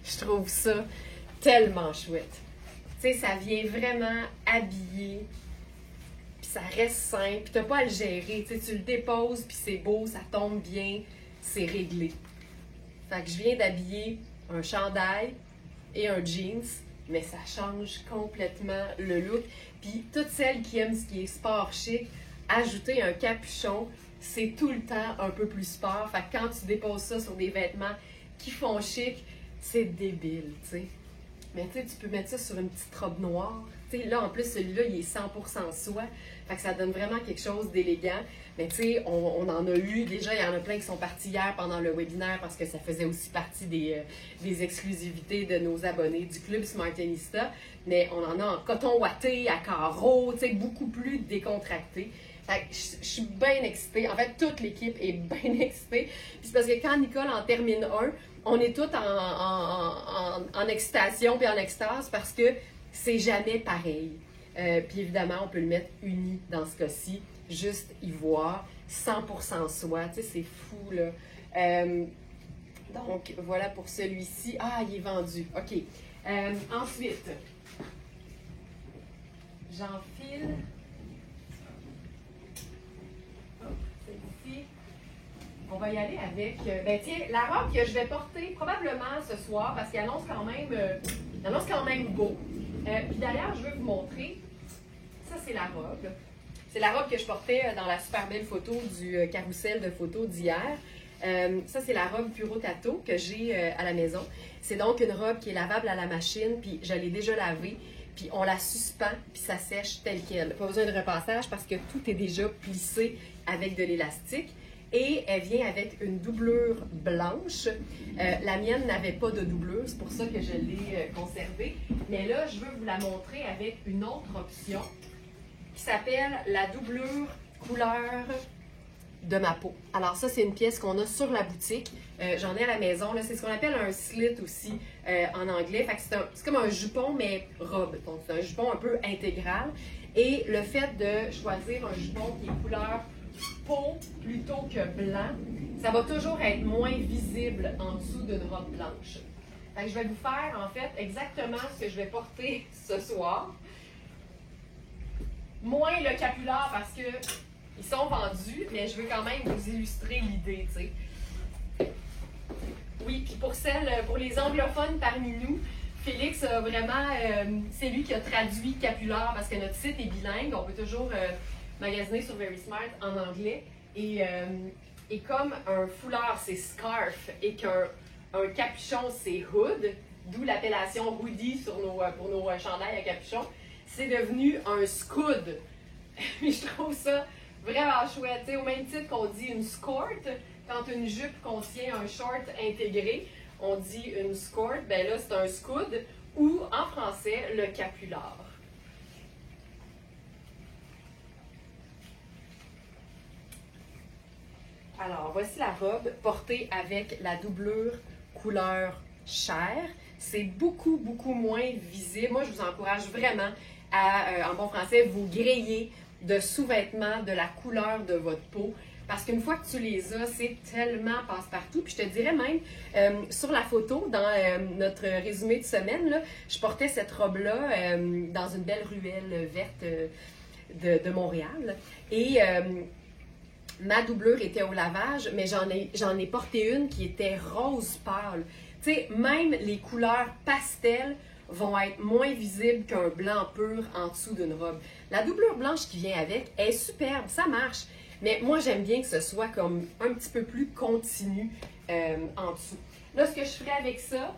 Je trouve ça tellement chouette. Tu sais, ça vient vraiment habiller, puis ça reste simple, puis t'as pas à le gérer. Tu sais, tu le déposes, puis c'est beau, ça tombe bien, c'est réglé. Fait que je viens d'habiller un chandail et un jeans, mais ça change complètement le look. Puis toutes celles qui aiment ce qui est sport chic, ajouter un capuchon, c'est tout le temps un peu plus sport. Fait que quand tu déposes ça sur des vêtements qui font chic, c'est débile, tu sais. Mais tu sais, tu peux mettre ça sur une petite robe noire. Tu sais, là, en plus, celui-là, il est 100% soie. Fait que ça donne vraiment quelque chose d'élégant. Mais tu sais, on en a eu, déjà, il y en a plein qui sont partis hier pendant le webinaire parce que ça faisait aussi partie des exclusivités de nos abonnés du Club Smartenista. Mais on en a en coton ouaté, à carreaux, tu sais, beaucoup plus décontracté. Fait que je suis bien excitée. En fait, toute l'équipe est bien excitée. Puis c'est parce que quand Nicole en termine un, on est tous en excitation puis en extase parce que c'est jamais pareil. Puis évidemment, on peut le mettre uni dans ce cas-ci, juste ivoire, 100% soie. Tu sais, c'est fou, là. Donc, voilà pour celui-ci. Ah, il est vendu. OK. Ensuite, j'enfile. On va y aller avec, ben tiens, la robe que je vais porter probablement ce soir parce qu'il annonce quand même beau. Puis d'ailleurs, je veux vous montrer, ça c'est la robe. C'est la robe que je portais dans la super belle photo du carrousel de photos d'hier. Ça c'est la robe Puro Tato que j'ai à la maison. C'est donc une robe qui est lavable à la machine, puis je l'ai déjà lavée. Puis on la suspend, puis ça sèche telle qu'elle. Pas besoin de repassage parce que tout est déjà plissé avec de l'élastique. Et elle vient avec une doublure blanche. La mienne n'avait pas de doublure, c'est pour ça que je l'ai conservée. Mais là, je veux vous la montrer avec une autre option qui s'appelle la doublure couleur de ma peau. Alors ça, c'est une pièce qu'on a sur la boutique. J'en ai à la maison. C'est ce qu'on appelle un slit aussi en anglais. Fait que c'est comme un jupon, mais robe. Donc c'est un jupon un peu intégral. Et le fait de choisir un jupon qui est couleur peau plutôt que blanc, ça va toujours être moins visible en dessous d'une robe blanche. Fait que je vais vous faire en fait exactement ce que je vais porter ce soir. Moins le capular parce que ils sont vendus, mais je veux quand même vous illustrer l'idée, tu sais. Oui, puis pour les anglophones parmi nous, Félix a vraiment, c'est lui qui a traduit capular parce que notre site est bilingue, on peut toujours magasiner sur Very Smart en anglais. Et comme un foulard c'est scarf et qu'un capuchon c'est hood, d'où l'appellation hoodie pour nos chandails à capuchon, c'est devenu un scud. Je trouve ça vraiment chouette. T'sais, au même titre qu'on dit une skirt, quand une jupe contient un short intégré, on dit une skirt, ben là c'est un scud ou en français le capular. Alors, voici la robe portée avec la doublure couleur chair. C'est beaucoup, beaucoup moins visible. Moi, je vous encourage vraiment à, en bon français, vous griller de sous-vêtements de la couleur de votre peau. Parce qu'une fois que tu les as, c'est tellement passe-partout. Puis je te dirais même, sur la photo, dans notre résumé de semaine, là, je portais cette robe-là dans une belle ruelle verte de Montréal. Et ma doublure était au lavage, mais j'en ai porté une qui était rose pâle. Tu sais, même les couleurs pastel vont être moins visibles qu'un blanc pur en dessous d'une robe. La doublure blanche qui vient avec est superbe, ça marche. Mais moi, j'aime bien que ce soit comme un petit peu plus continu en dessous. Là, ce que je ferai avec ça,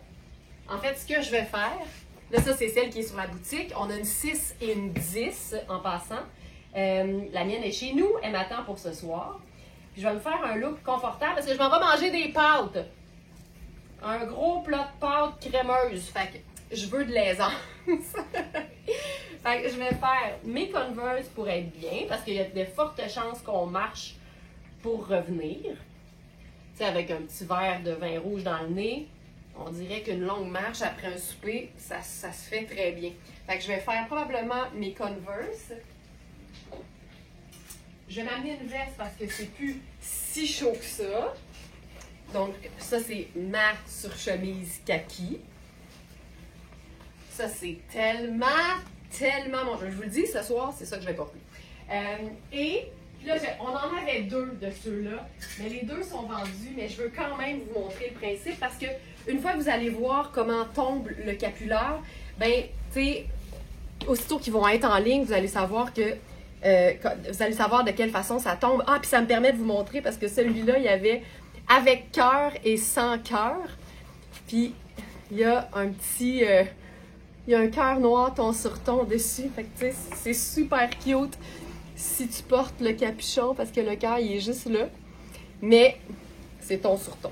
en fait, ce que je vais faire, là, ça, c'est celle qui est sur la boutique. On a une 6 et une 10 en passant. La mienne est chez nous, elle m'attend pour ce soir. Puis je vais me faire un look confortable parce que je m'en vais manger des pâtes. Un gros plat de pâtes crémeuses. Fait que je veux de l'aisance. Fait que je vais faire mes Converse pour être bien parce qu'il y a de fortes chances qu'on marche pour revenir. Tu sais, avec un petit verre de vin rouge dans le nez, on dirait qu'une longue marche après un souper, ça se fait très bien. Fait que je vais faire probablement mes Converse. Je vais m'amener une veste parce que c'est plus si chaud que ça. Donc, ça, c'est ma surchemise kaki. Ça, c'est tellement bon. Je vous le dis, ce soir, c'est ça que je vais porter. Et là, on en avait deux de ceux-là, mais les deux sont vendus, mais je veux quand même vous montrer le principe parce que une fois que vous allez voir comment tombe le capullaire, ben, tu sais, aussitôt qu'ils vont être en ligne, vous allez savoir que vous allez savoir de quelle façon ça tombe. Ah, puis ça me permet de vous montrer parce que celui-là, il y avait avec cœur et sans cœur. Puis il y a un petit... il y a un cœur noir ton sur ton dessus. Fait que tu sais, c'est super cute si tu portes le capuchon parce que le cœur, il est juste là. Mais c'est ton sur ton.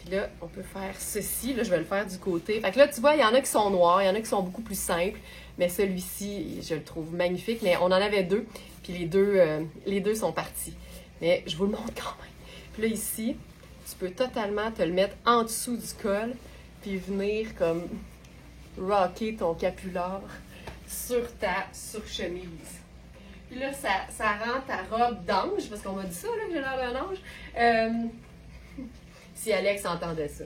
Puis là, on peut faire ceci. Là, je vais le faire du côté. Fait que là, tu vois, il y en a qui sont noirs, il y en a qui sont beaucoup plus simples. Mais celui-ci, je le trouve magnifique. Mais on en avait deux. Puis les deux sont partis. Mais je vous le montre quand même. Puis là, ici, tu peux totalement te le mettre en dessous du col. Puis venir comme rocker ton capullaire sur ta surchemise. Puis là, ça rend ta robe d'ange. Parce qu'on m'a dit ça, là, que j'ai l'air d'un ange. Si Alex entendait ça.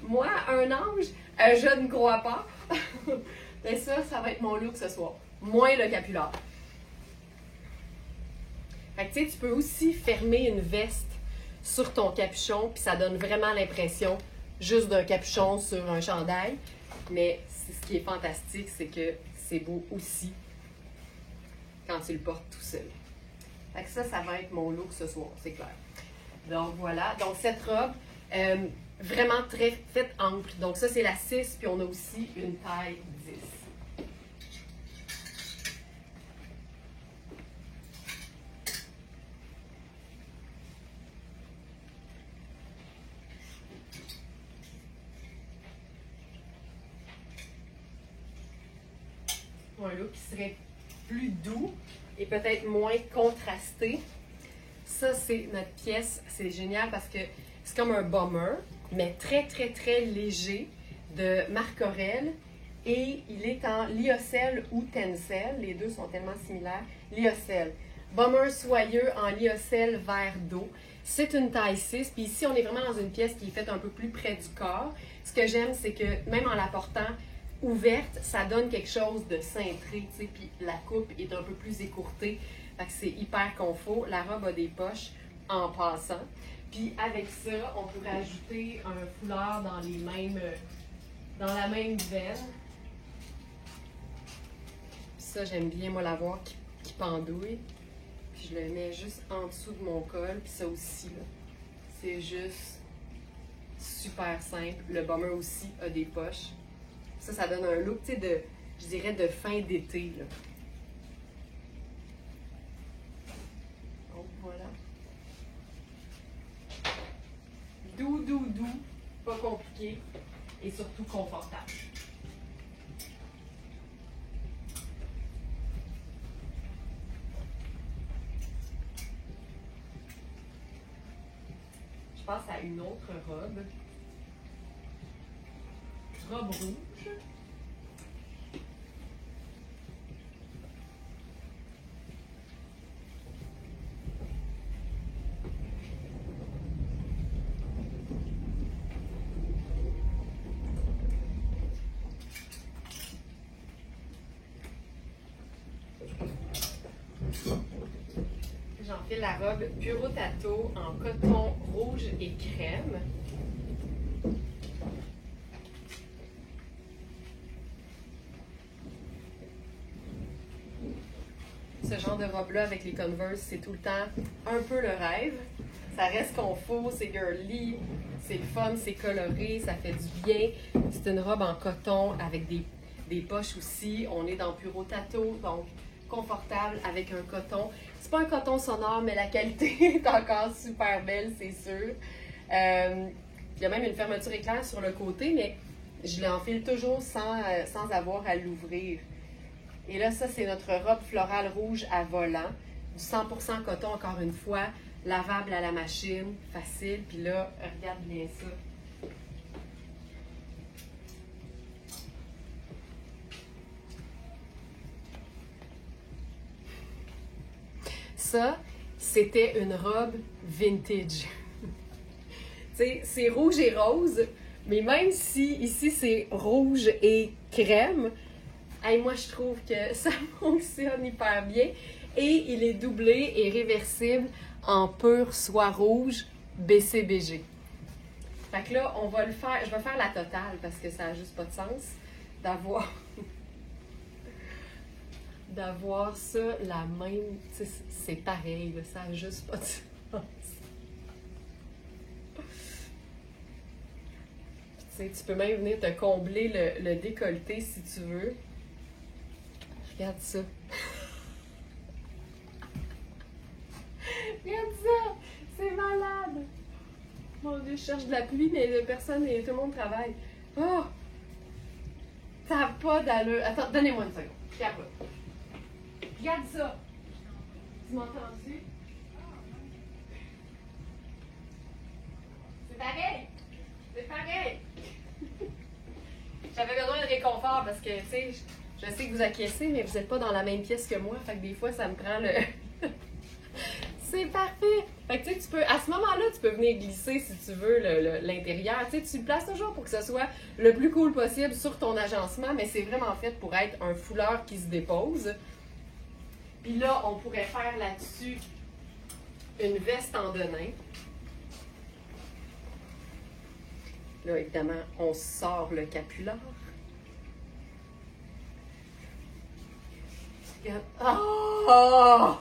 Moi, un ange, je ne crois pas. Mais ça va être mon look ce soir. Moins le capullaire. Fait que tu sais, tu peux aussi fermer une veste sur ton capuchon, puis ça donne vraiment l'impression juste d'un capuchon sur un chandail. Mais ce qui est fantastique, c'est que c'est beau aussi quand tu le portes tout seul. Fait que ça va être mon look ce soir, c'est clair. Donc voilà, donc cette robe, vraiment très faite ample. Donc ça, c'est la 6, puis on a aussi une taille 10. Un look qui serait plus doux et peut-être moins contrasté. Ça, c'est notre pièce. C'est génial parce que c'est comme un bomber, mais très, très, très léger de Marc Aurèle. Et il est en lyocell ou tencel. Les deux sont tellement similaires. Lyocell. Bomber soyeux en lyocell vert d'eau. C'est une taille 6. Puis ici, on est vraiment dans une pièce qui est faite un peu plus près du corps. Ce que j'aime, c'est que même en la portant ouverte, ça donne quelque chose de cintré, tu sais, puis la coupe est un peu plus écourtée, fait que c'est hyper confort. La robe a des poches en passant. Puis avec ça, on pourrait ajouter un foulard dans la même veine. Puis ça, j'aime bien, moi, l'avoir qui pendouille. Puis je le mets juste en dessous de mon col, puis ça aussi, là, c'est juste super simple. Le bomber aussi a des poches. Ça donne un look, tu sais, je dirais, de fin d'été, là. Donc, voilà. Doux, pas compliqué et surtout confortable. Je passe à une autre robe. Robe rouge. J'enfile la robe Puro Tato en coton rouge et crème. Ce genre de robe-là avec les Converse, c'est tout le temps un peu le rêve. Ça reste confort, c'est girly, c'est le fun, c'est coloré, ça fait du bien. C'est une robe en coton avec des poches aussi. On est dans Puro Tato, donc confortable avec un coton. C'est pas un coton sonore, mais la qualité est encore super belle, c'est sûr. Il y a même une fermeture éclair sur le côté, mais je l'enfile toujours sans avoir à l'ouvrir. Et là, ça, c'est notre robe florale rouge à volant. Du 100% coton, encore une fois, lavable à la machine, facile. Puis là, regarde bien ça. Ça, c'était une robe vintage. Tu sais, c'est rouge et rose, mais même si ici c'est rouge et crème, hey, moi je trouve que ça fonctionne hyper bien. Et il est doublé et réversible en pure soie rouge BCBG. Fait que là, on va le faire, je vais faire la totale parce que ça n'a juste pas de sens d'avoir ça la même, tu sais, c'est pareil, là, ça n'a juste pas de sens. Tu sais, tu peux même venir te combler le décolleté si tu veux. Regarde ça. Regarde ça! C'est malade! Mon Dieu, je cherche de la pluie, mais personne et tout le monde travaille. Oh! Ça n'a pas d'allure. Attends, donnez-moi une seconde. Regarde là. Regarde ça! Tu m'entends-tu? C'est pareil! C'est pareil! J'avais besoin de réconfort parce que, tu sais, je sais que vous acquiescez, mais vous n'êtes pas dans la même pièce que moi. Fait que des fois, ça me prend le... C'est parfait! Fait que, tu sais, tu peux, à ce moment-là, tu peux venir glisser, si tu veux, l'intérieur. Tu sais, tu le places toujours pour que ce soit le plus cool possible sur ton agencement, mais c'est vraiment fait pour être un fouleur qui se dépose. Puis là, on pourrait faire là-dessus une veste en denim. Là, évidemment, on sort le capular. Oh!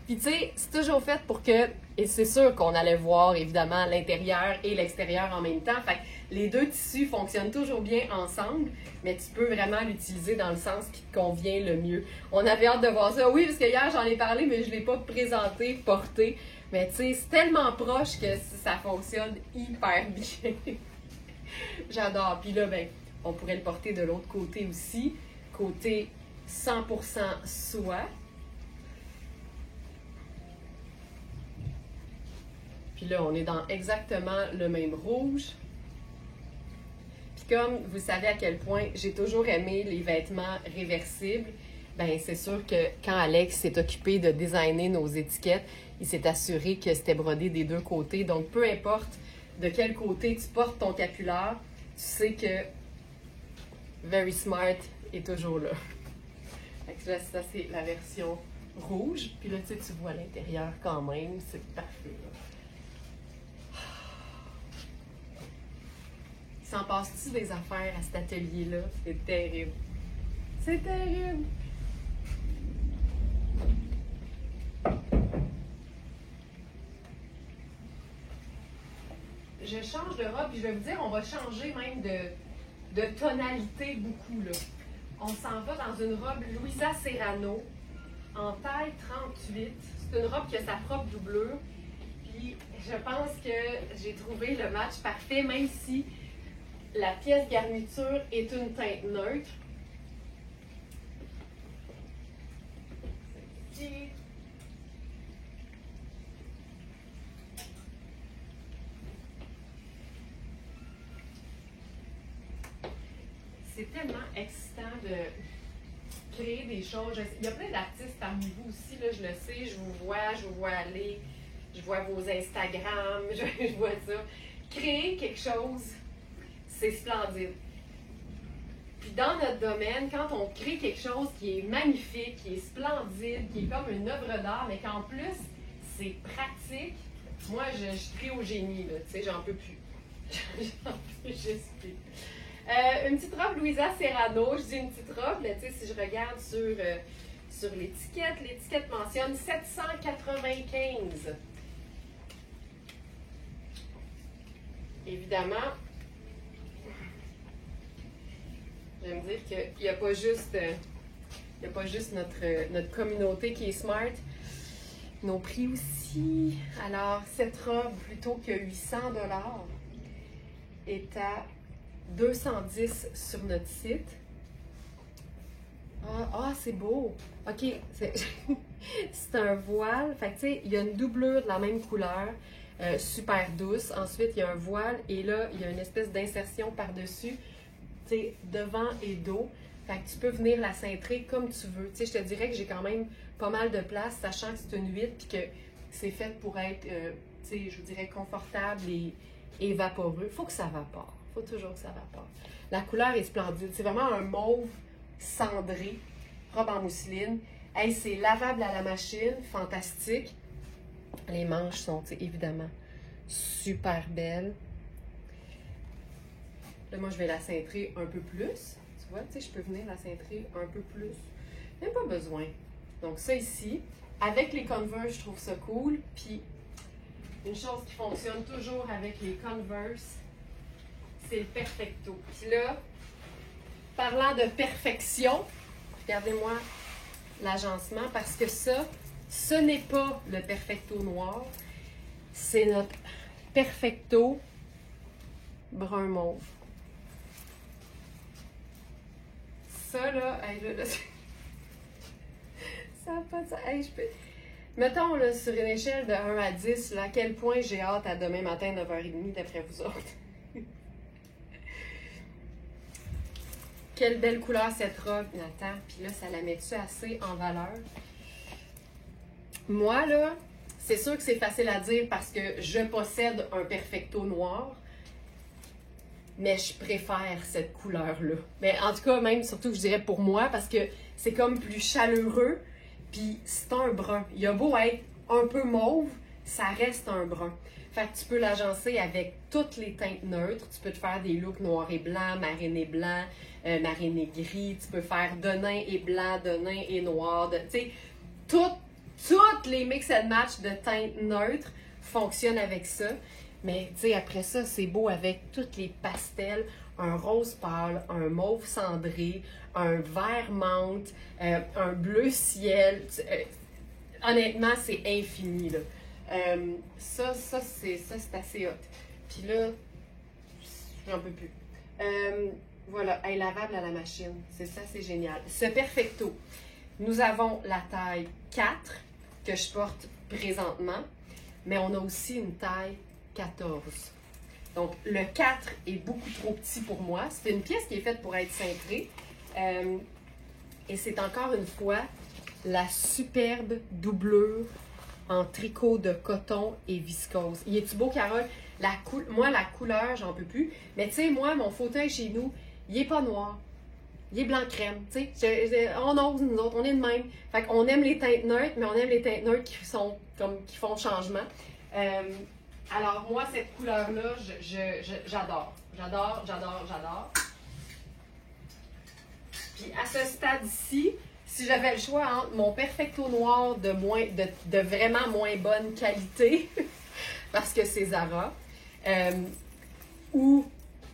Puis tu sais, c'est toujours fait pour que, et c'est sûr qu'on allait voir évidemment l'intérieur et l'extérieur en même temps, fait que les deux tissus fonctionnent toujours bien ensemble, mais tu peux vraiment l'utiliser dans le sens qui te convient le mieux. On avait hâte de voir ça, oui, parce que hier j'en ai parlé, mais je ne l'ai pas présenté, porté, mais tu sais, c'est tellement proche que ça fonctionne hyper bien. J'adore. Puis là, ben, on pourrait le porter de l'autre côté aussi, côté 100% soie. Puis là, on est dans exactement le même rouge. Puis comme vous savez à quel point j'ai toujours aimé les vêtements réversibles, ben c'est sûr que quand Alex s'est occupé de designer nos étiquettes, il s'est assuré que c'était brodé des deux côtés. Donc, peu importe de quel côté tu portes ton capular, tu sais que Very Smart est toujours là. Fait que là, ça, c'est la version rouge. Puis là, tu sais, tu vois l'intérieur quand même. C'est parfait, là. Il s'en passe-tu des affaires à cet atelier-là? C'est terrible. C'est terrible! Je change de robe, puis je vais vous dire, on va changer même de tonalité beaucoup, là. On s'en va dans une robe Louisa Serrano en taille 38. C'est une robe qui a sa propre doublure. Puis je pense que j'ai trouvé le match parfait, même si la pièce garniture est une teinte neutre. C'est tellement excitant de créer des choses. Il y a plein d'artistes parmi vous aussi, là, je le sais, je vous vois aller, je vois vos Instagram, je vois ça. Créer quelque chose, c'est splendide. Puis dans notre domaine, quand on crée quelque chose qui est magnifique, qui est splendide, qui est comme une œuvre d'art, mais qu'en plus, c'est pratique, moi, je crie au génie, là, tu sais, j'en peux plus. J'en peux juste plus. Une petite robe Louisa Serrano, je dis une petite robe, là, tu sais, si je regarde sur l'étiquette mentionne 795. Évidemment, j'aime dire qu'il n'y a pas juste Il n'y a pas juste notre communauté qui est smart. Nos prix aussi. Alors, cette robe, plutôt que 800 $, est à 210 sur notre site. C'est beau! OK, c'est un voile. Fait que, tu sais, il y a une doublure de la même couleur, super douce. Ensuite, il y a un voile et là, il y a une espèce d'insertion par-dessus, tu sais, devant et dos. Fait que tu peux venir la cintrer comme tu veux. Tu sais, je te dirais que j'ai quand même pas mal de place, sachant que c'est une 8 puis que c'est fait pour être, tu sais, je vous dirais confortable et vaporeux. Faut que ça vapore. Faut toujours que ça vapore. La couleur est splendide. C'est vraiment un mauve cendré, robe en mousseline. Hey, c'est lavable à la machine, fantastique. Les manches sont, évidemment, super belles. Là, moi, je vais la cintrer un peu plus. Tu vois, tu sais, je peux venir la cintrer un peu plus. Même pas besoin. Donc, ça ici, avec les Converse, je trouve ça cool. Puis, une chose qui fonctionne toujours avec les Converse, c'est le perfecto. Puis là, parlant de perfection, regardez-moi l'agencement, parce que ça, ce n'est pas le perfecto noir, c'est notre perfecto brun mauve. Ça, là, hey, là ça n'a pas de sens. Hey, mettons, là, sur une échelle de 1 à 10, là, à quel point j'ai hâte à demain matin, 9h30, d'après vous autres. Quelle belle couleur cette robe, Nathan. Puis là, ça la met-tu assez en valeur? Moi, là, c'est sûr que c'est facile à dire parce que je possède un perfecto noir. Mais je préfère cette couleur-là. Mais en tout cas, même surtout, je dirais pour moi, parce que c'est comme plus chaleureux, puis c'est un brun. Il a beau être un peu mauve, ça reste un brun. Fait que tu peux l'agencer avec toutes les teintes neutres. Tu peux te faire des looks noir et blanc, marine et blanc, marine et gris. Tu peux faire de nain et blanc, de nain et noir. Tu sais, toutes les mix and match de teintes neutres fonctionnent avec ça. Mais, tu sais, après ça, c'est beau avec toutes les pastels, un rose pâle, un mauve cendré, un vert menthe, un bleu ciel. Honnêtement, c'est infini, là. Ça c'est assez hot. Puis là, j'en peux plus. Voilà, elle est lavable à la machine. C'est ça, c'est génial. Ce perfecto, nous avons la taille 4 que je porte présentement, mais on a aussi une taille 14. Donc, le 4 est beaucoup trop petit pour moi. C'est une pièce qui est faite pour être cintrée. Et c'est encore une fois la superbe doublure en tricot de coton et viscose. Il est-tu beau, Carole? Moi, la couleur, j'en peux plus. Mais tu sais, moi, mon fauteuil chez nous, il est pas noir. Il est blanc crème. Tu sais, on ose, nous autres, on est de même. Fait qu'on aime les teintes neutres, mais on aime les teintes neutres qui font changement. Alors, moi, cette couleur-là, j'adore. J'adore. Puis, à ce stade-ci, si j'avais le choix entre mon perfecto noir de vraiment moins bonne qualité, parce que c'est Zara, ou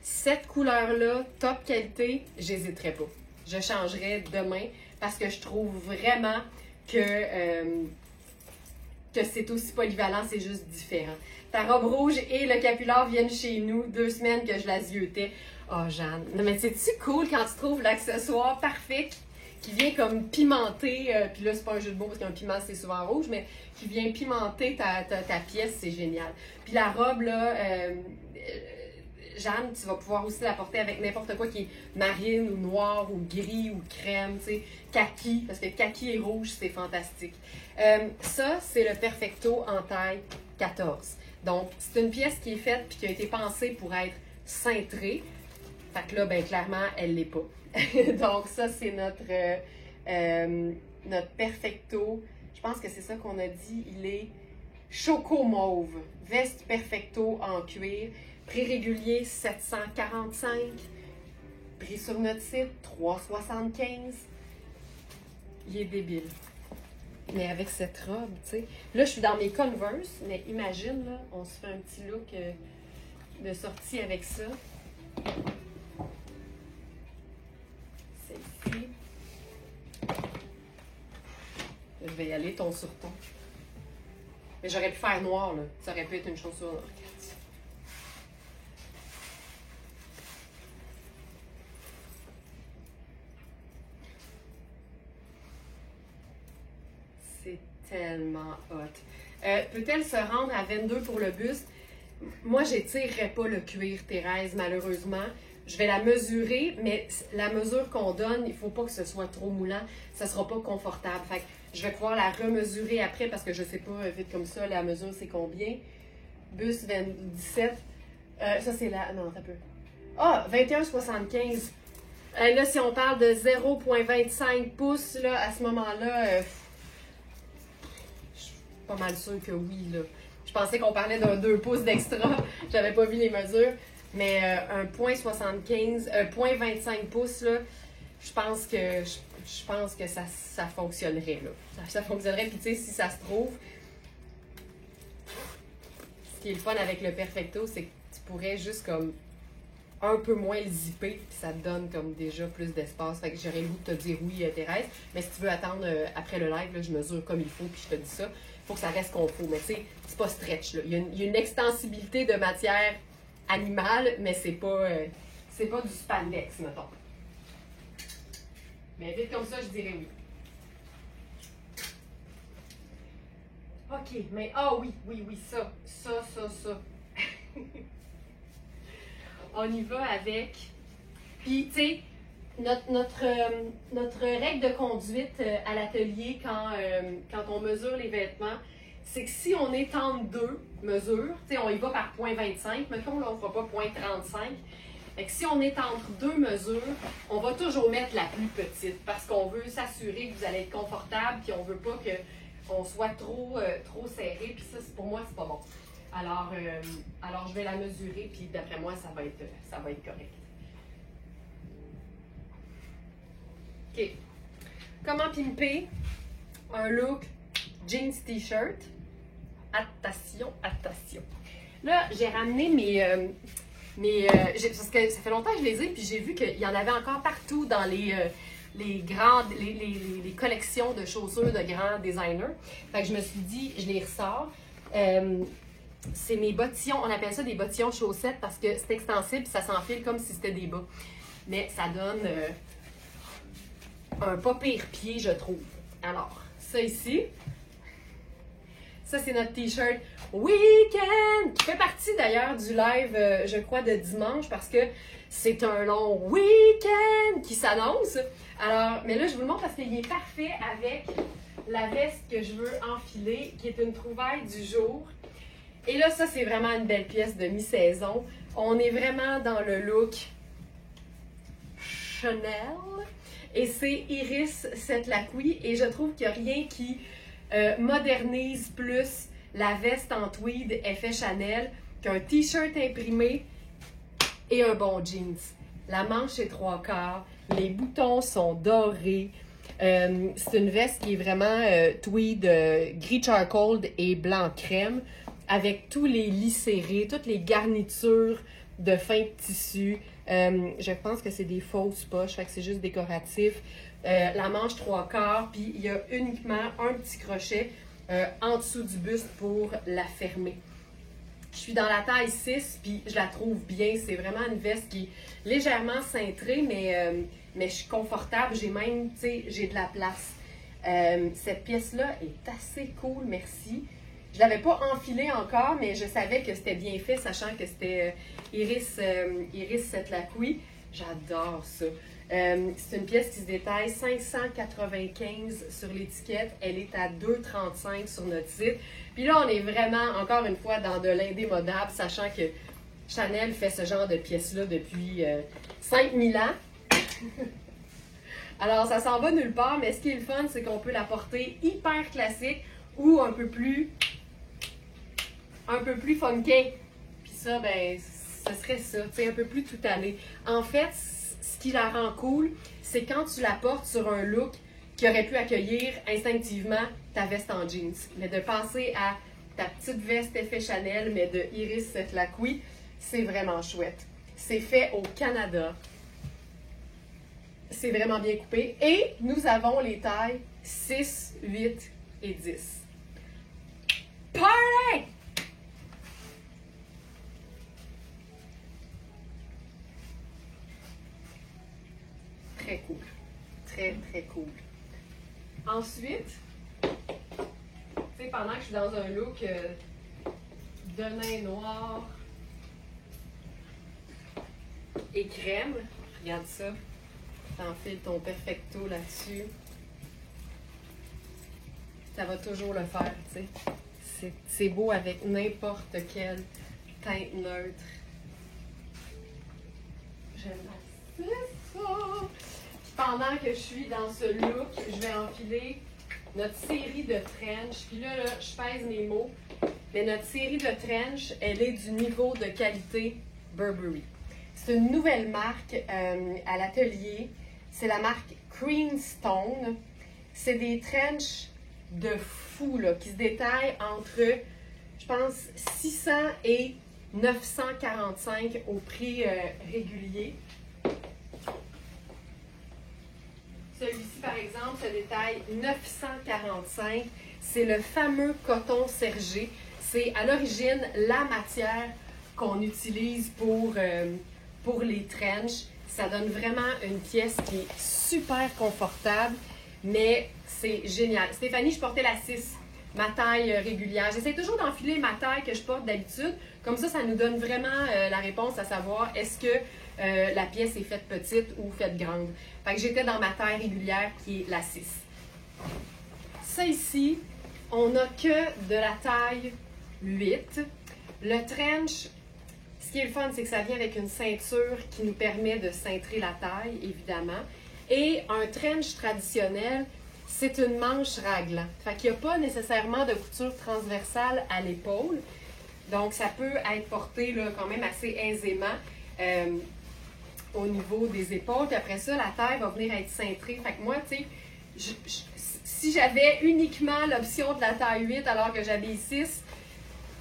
cette couleur-là, top qualité, j'hésiterais pas. Je changerais demain parce que je trouve vraiment que c'est aussi polyvalent, c'est juste différent. Ta robe rouge et le capular viennent chez nous, 2 semaines que je la ziotais. Oh, Jeanne, non mais c'est-tu cool quand tu trouves l'accessoire parfait qui vient comme pimenter, puis là c'est pas un jeu de mots parce qu'un piment c'est souvent rouge, mais qui vient pimenter ta pièce, c'est génial. Puis la robe là, Jeanne, tu vas pouvoir aussi la porter avec n'importe quoi qui est marine ou noir ou gris ou crème, tu sais, kaki, parce que kaki et rouge c'est fantastique. Ça c'est le perfecto en taille 14. Donc c'est une pièce qui est faite puis qui a été pensée pour être cintrée. Fait que là, ben clairement, elle l'est pas. Donc ça, c'est notre perfecto. Je pense que c'est ça qu'on a dit. Il est choco mauve. Veste perfecto en cuir. Prix régulier 745. Prix sur notre site 375. Il est débile. Mais avec cette robe, tu sais. Là, je suis dans mes Converse, mais imagine, là, on se fait un petit look de sortie avec ça. je vais y aller ton sur ton. Mais j'aurais pu faire noir, là. Ça aurait pu être une chaussure noire. C'est tellement hot. Peut-elle se rendre à 22 pour le buste? Moi, j'étirerai pas le cuir, Thérèse, malheureusement. Je vais la mesurer, mais la mesure qu'on donne, il ne faut pas que ce soit trop moulant. Ça ne sera pas confortable. Fait que je vais pouvoir la remesurer après parce que je ne sais pas, vite comme ça, la mesure c'est combien. Buste 17. Ça, c'est la... Non, ça peut. Ah, 21,75. Là, si on parle de 0,25 pouces, là, à ce moment-là, je suis pas mal sûre que oui, là. Je pensais qu'on parlait d'un 2 pouces d'extra. J'avais pas vu les mesures. Mais un 0,25 pouces, là, je pense que ça fonctionnerait. Là. Ça fonctionnerait. Puis tu sais, si ça se trouve, ce qui est le fun avec le Perfecto, c'est que tu pourrais juste comme un peu moins le zipper, puis ça te donne comme déjà plus d'espace. Fait que j'aurais le goût de te dire oui, Thérèse. Mais si tu veux attendre après le live, là, je mesure comme il faut, puis je te dis ça. Il faut que ça reste qu'on faut. Mais tu sais, c'est pas stretch. Là. Il y a une extensibilité de matière animal, mais c'est pas du spandex, mettons. Mais vite comme ça, je dirais oui. OK, mais oui, ça. On y va avec. Puis, tu sais, notre règle de conduite à l'atelier quand on mesure les vêtements, c'est que si on est entre deux mesures, tu sais, on y va par 0,25, mettons, là, on ne fera pas 0,35. Fait que si on est entre deux mesures, on va toujours mettre la plus petite parce qu'on veut s'assurer que vous allez être confortable puis on ne veut pas qu'on soit trop serré. Puis ça, pour moi, c'est pas bon. Alors, je vais la mesurer puis d'après moi, ça va être correct. OK. Comment pimper un look jeans t-shirt? Attention. Là, j'ai ramené parce que ça fait longtemps que je les ai, puis j'ai vu qu'il y en avait encore partout dans les collections de chaussures de grands designers. Fait que je me suis dit, je les ressors. C'est mes bottillons, on appelle ça des bottillons chaussettes parce que c'est extensible et ça s'enfile comme si c'était des bas. Mais ça donne un pas pire pied, je trouve. Alors, ça ici. Ça, c'est notre t-shirt Week-end, qui fait partie d'ailleurs du live, je crois, de dimanche, parce que c'est un long week-end qui s'annonce. Alors, mais là, je vous le montre parce qu'il est parfait avec la veste que je veux enfiler, qui est une trouvaille du jour. Et là, ça, c'est vraiment une belle pièce de mi-saison. On est vraiment dans le look Chanel. Et c'est Iris Setlacqui. Et je trouve qu'il n'y a rien qui modernise plus la veste en tweed effet Chanel qu'un t-shirt imprimé et un bon jeans. La manche est 3/4, les boutons sont dorés. C'est une veste qui est vraiment tweed gris charcoal et blanc crème avec tous les lits serrés, toutes les garnitures de fin de tissu. Je pense que c'est des fausses poches, fait que c'est juste décoratif. La manche 3/4, puis il y a uniquement un petit crochet en dessous du buste pour la fermer. Je suis dans la taille 6, puis je la trouve bien. C'est vraiment une veste qui est légèrement cintrée, mais je suis confortable. J'ai même, tu sais, j'ai de la place. Cette pièce-là est assez cool, merci. Je ne l'avais pas enfilée encore, mais je savais que c'était bien fait, sachant que c'était Iris Setlacqui. J'adore ça. C'est une pièce qui se détaille 595 sur l'étiquette. Elle est à 2,35 sur notre site. Puis là, on est vraiment, encore une fois, dans de l'indémodable, sachant que Chanel fait ce genre de pièces-là depuis 5000 ans. Alors, ça s'en va nulle part, mais ce qui est le fun, c'est qu'on peut la porter hyper classique ou un peu plus funky. Puis ça, ben, ce serait ça, tu sais, un peu plus tout allé. En fait, ce qui la rend cool, c'est quand tu la portes sur un look qui aurait pu accueillir instinctivement ta veste en jeans. Mais de passer à ta petite veste effet Chanel, mais de Iris Setlacqui, c'est vraiment chouette. C'est fait au Canada. C'est vraiment bien coupé. Et nous avons les tailles 6, 8, et 10. Party! Très cool. Très, très cool. Ensuite, tu sais, pendant que je suis dans un look de nain noir et crème, regarde ça, t'enfiles ton perfecto là-dessus. Ça va toujours le faire, tu sais. C'est beau avec n'importe quelle teinte neutre. J'aime ça. Pendant que je suis dans ce look, je vais enfiler notre série de trench. Puis là, je pèse mes mots. Mais notre série de trench, elle est du niveau de qualité Burberry. C'est une nouvelle marque à l'atelier. C'est la marque Creamstone. C'est des trench de fou là, qui se détaillent entre, je pense, 600 et 945 au prix régulier. Celui-ci, par exemple, se détaille 945. C'est le fameux coton sergé. C'est à l'origine la matière qu'on utilise pour les trench. Ça donne vraiment une pièce qui est super confortable, mais c'est génial. Stéphanie, je portais la 6, ma taille régulière. J'essaie toujours d'enfiler ma taille que je porte d'habitude. Comme ça nous donne vraiment la réponse à savoir est-ce que la pièce est faite petite ou faite grande. Fait que j'étais dans ma taille régulière qui est la 6. Ça ici, on n'a que de la taille 8. Le trench, ce qui est le fun, c'est que ça vient avec une ceinture qui nous permet de cintrer la taille, évidemment. Et un trench traditionnel, c'est une manche raglan. Fait qu'il n'y a pas nécessairement de couture transversale à l'épaule. Donc, ça peut être porté là, quand même assez aisément au niveau des épaules. Puis après ça, la taille va venir être cintrée. Fait que moi, tu sais, si j'avais uniquement l'option de la taille 8 alors que j'habille 6,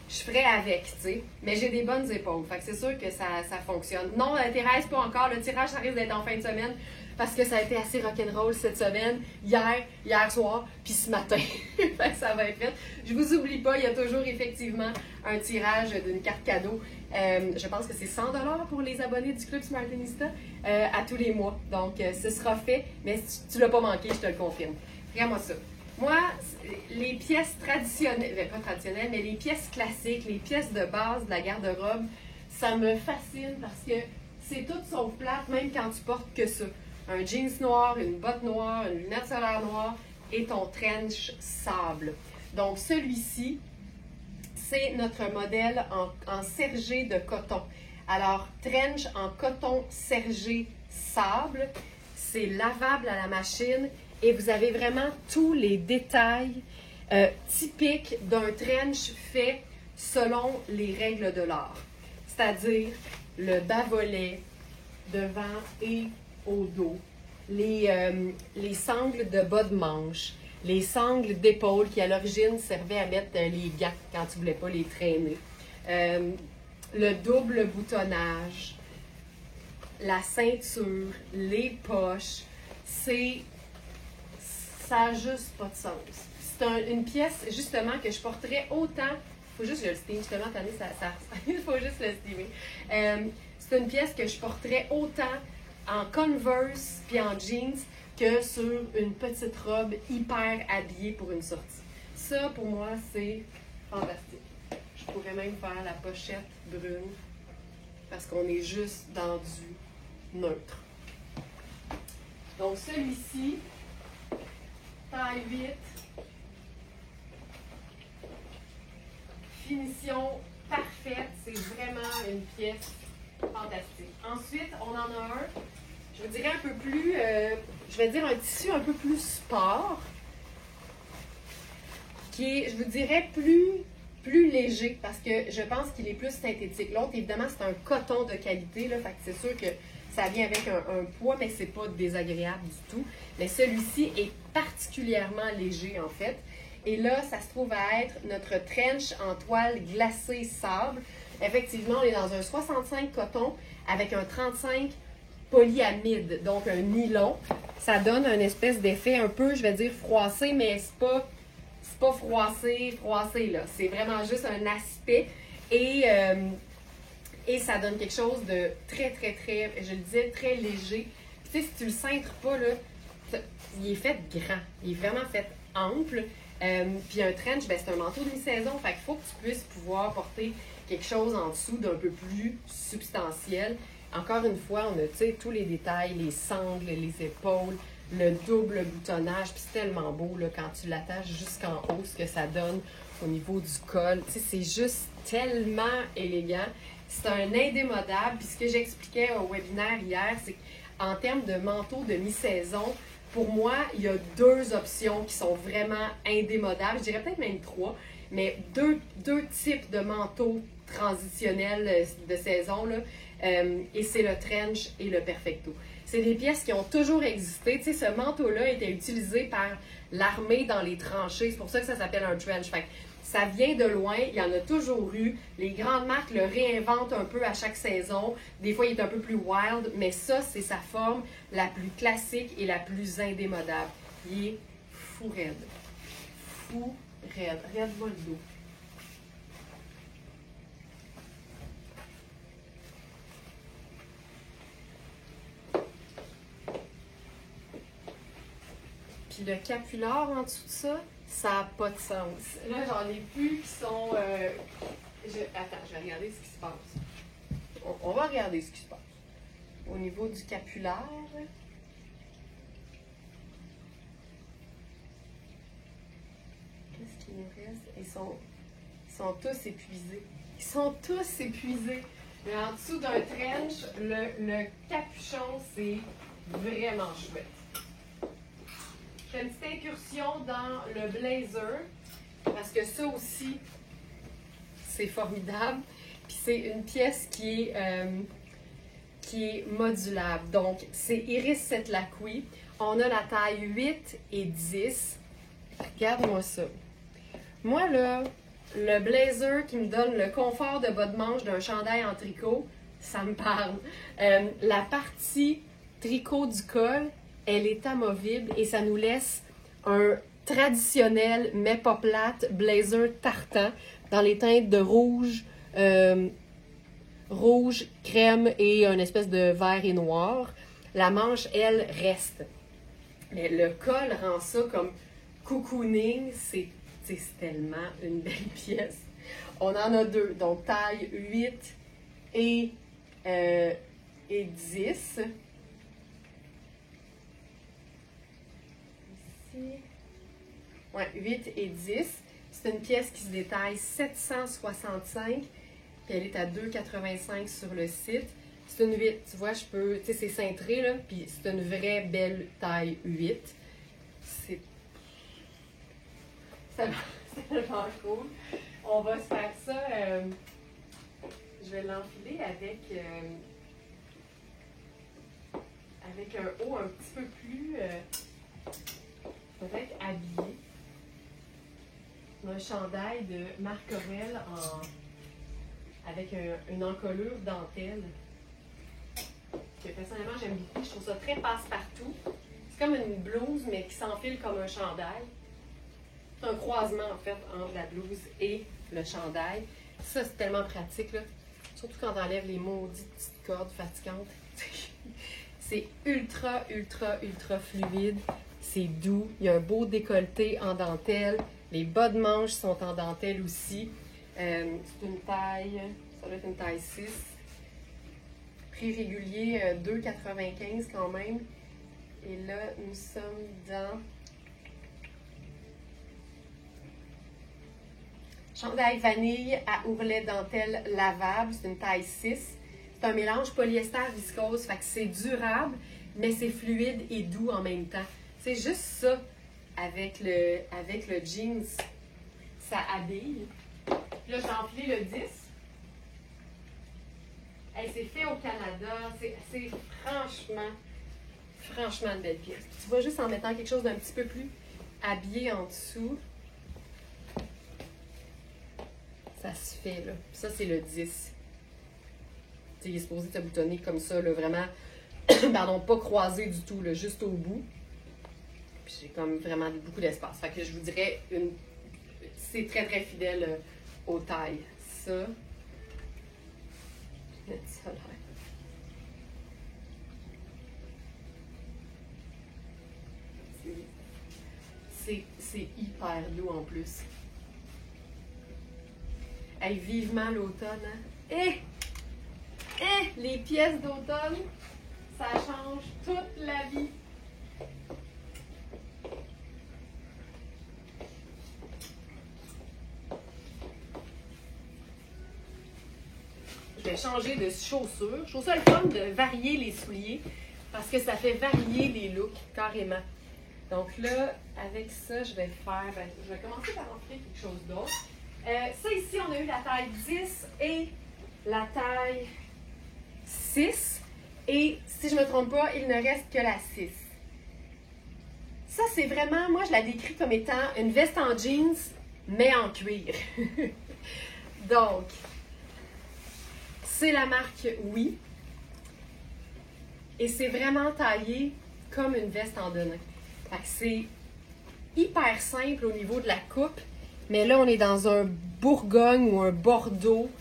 je ferais avec, tu sais. Mais j'ai des bonnes épaules. Fait que c'est sûr que ça fonctionne. Non, Thérèse, pas encore. Le tirage, ça risque d'être en fin de semaine parce que ça a été assez rock'n'roll cette semaine. Hier soir, puis ce matin. Fait que ça va être fait. Je vous oublie pas, il y a toujours effectivement un tirage d'une carte cadeau. Je pense que c'est 100 $ pour les abonnés du Club Smartinista à tous les mois. Donc, ce sera fait. Mais si tu l'as pas manqué, je te le confirme. Regarde-moi ça. Moi, les pièces traditionnelles, pas traditionnelles, mais les pièces classiques, les pièces de base de la garde-robe, ça me fascine parce que c'est tout sauf plate, même quand tu portes que ça. Un jeans noir, une botte noire, une lunette solaire noire et ton trench sable. Donc, celui-ci, c'est notre modèle en sergé de coton. Alors, trench en coton sergé sable, c'est lavable à la machine. Et vous avez vraiment tous les détails typiques d'un trench fait selon les règles de l'art. C'est-à-dire le bas-volet devant et au dos, les sangles de bas de manche, les sangles d'épaule qui à l'origine servaient à mettre les gants quand tu ne voulais pas les traîner, le double boutonnage, la ceinture, les poches, ça n'a juste pas de sens. C'est une pièce, justement, que je porterais autant. Il faut juste que je le steam, justement, cette année, il faut juste le steamer. C'est une pièce que je porterais autant en Converse puis en jeans que sur une petite robe hyper habillée pour une sortie. Ça, pour moi, c'est fantastique. Je pourrais même faire la pochette brune parce qu'on est juste dans du neutre. Donc, celui-ci, taille 8, finition parfaite, c'est vraiment une pièce fantastique. Ensuite, on en a un, je vous dirais un peu plus, je vais dire un tissu un peu plus sport, qui est, je vous dirais, plus léger, parce que je pense qu'il est plus synthétique. L'autre, évidemment, c'est un coton de qualité, là, fait que c'est sûr que ça vient avec un poids, mais c'est pas désagréable du tout. Mais celui-ci est particulièrement léger, en fait. Et là, ça se trouve à être notre trench en toile glacée sable. Effectivement, on est dans un 65 coton avec un 35 polyamide, donc un nylon. Ça donne une espèce d'effet un peu, je vais dire, froissé, mais c'est pas froissé, là. C'est vraiment juste un aspect et ça donne quelque chose de très, très, très, je le disais, très léger. Puis, tu sais, si tu le cintres pas, là, il est fait grand. Il est vraiment fait ample. Puis un trench, ben, c'est un manteau de mi-saison. Fait qu'il faut que tu puisses pouvoir porter quelque chose en dessous d'un peu plus substantiel. Encore une fois, on a, tu sais, tous les détails, les sangles, les épaules, le double boutonnage. Puis c'est tellement beau, là, quand tu l'attaches jusqu'en haut, ce que ça donne au niveau du col. Tu sais, c'est juste tellement élégant. C'est un indémodable. Puis ce que j'expliquais au webinaire hier, c'est qu'en termes de manteau de mi-saison, pour moi, il y a 2 options qui sont vraiment indémodables. Je dirais peut-être même 3, mais deux types de manteaux transitionnels de saison, là. Et c'est le trench et le perfecto. C'est des pièces qui ont toujours existé. Tu sais, ce manteau-là était utilisé par l'armée dans les tranchées. C'est pour ça que ça s'appelle un trench. Fait que ça vient de loin, il y en a toujours eu. Les grandes marques le réinventent un peu à chaque saison. Des fois, il est un peu plus wild, mais ça, c'est sa forme la plus classique et la plus indémodable. Il est fou raide. Fou raide. Raide-moi le dos. Puis le capular en dessous de ça, ça n'a pas de sens. Là, j'en ai plus qui sont... Attends, je vais regarder ce qui se passe. On va regarder ce qui se passe. Au niveau du capular... Qu'est-ce qu'il nous reste? Ils sont tous épuisés. Ils sont tous épuisés. Mais en dessous d'un trench, le capuchon, c'est vraiment chouette. Je fais une petite incursion dans le blazer, parce que ça aussi, c'est formidable. Puis c'est une pièce qui est modulable. Donc, c'est Iris Setlaqui. On a la taille 8 et 10. Regarde-moi ça. Moi, là, le blazer qui me donne le confort de bas de manche d'un chandail en tricot, ça me parle. La partie tricot du col, elle est amovible et ça nous laisse un traditionnel, mais pas plate, blazer tartan dans les teintes de rouge, rouge, crème et une espèce de vert et noir. La manche, elle, reste. Mais le col rend ça comme cocooning. C'est tellement une belle pièce. On en a 2, donc taille 8 et 10. Ouais, 8 et 10. C'est une pièce qui se détaille 765, puis elle est à 2,85 sur le site. C'est une 8, tu vois, tu sais, c'est cintré, là, puis c'est une vraie belle taille 8. C'est tellement cool. On va se faire ça, je vais l'enfiler avec un haut un petit peu plus, peut-être habillé. Un chandail de Marc Aurèle avec une encolure dentelle que personnellement j'aime beaucoup. Je trouve ça très passe-partout. C'est comme une blouse mais qui s'enfile comme un chandail. C'est un croisement en fait entre la blouse et le chandail. Ça c'est tellement pratique là. Surtout quand on enlève les maudites petites cordes fatigantes. C'est ultra, ultra, ultra fluide. C'est doux. Il y a un beau décolleté en dentelle. Les bas de manche sont en dentelle aussi. C'est une taille, ça doit être une taille 6. Prix régulier 2,95 quand même. Et là, nous sommes dans chandail vanille à ourlet dentelle lavable. C'est une taille 6. C'est un mélange polyester-viscose, fait que c'est durable, mais c'est fluide et doux en même temps. C'est juste ça. Avec le jeans, ça habille. Puis là, j'ai enfilé le 10. Hey, c'est fait au Canada. C'est franchement une belle pièce. Tu vois, juste en mettant quelque chose d'un petit peu plus habillé en dessous, ça se fait, là. Ça, c'est le 10. T'sais, il est supposé te boutonner comme ça, là, vraiment, pardon, pas croisé du tout, là, juste au bout. Puis j'ai comme vraiment beaucoup d'espace. Fait que je vous dirais une c'est très très fidèle aux tailles. Ça, mettre ça là. C'est hyper doux en plus. Hey, vivement l'automne, hein? Les pièces d'automne, ça change toute la vie. Je vais changer de chaussures. Je trouve ça le fun de varier les souliers parce que ça fait varier les looks carrément. Donc là, avec ça, je vais commencer par en faire quelque chose d'autre. Ça ici, on a eu la taille 10 et la taille 6. Et si je ne me trompe pas, il ne reste que la 6. Ça, c'est vraiment, moi, je la décris comme étant une veste en jeans, mais en cuir. Donc, c'est la marque Oui. Et c'est vraiment taillé comme une veste en denim. Fait que c'est hyper simple au niveau de la coupe, mais là, on est dans un Bourgogne ou un Bordeaux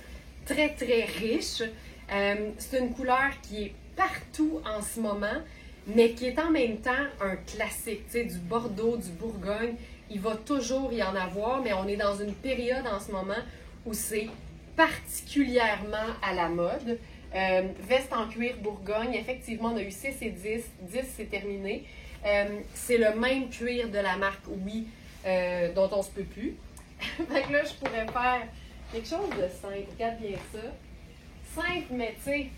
très, très riche. C'est une couleur qui est partout en ce moment, mais qui est en même temps un classique. Tu sais, du Bordeaux, du Bourgogne, il va toujours y en avoir, mais on est dans une période en ce moment où c'est particulièrement à la mode. Veste en cuir Bourgogne, effectivement, on a eu 6 et 10. 10, c'est terminé. C'est le même cuir de la marque Oui, dont on se peut plus. Fait que là, je pourrais faire quelque chose de simple. Regarde bien ça. Simple, mais tu sais,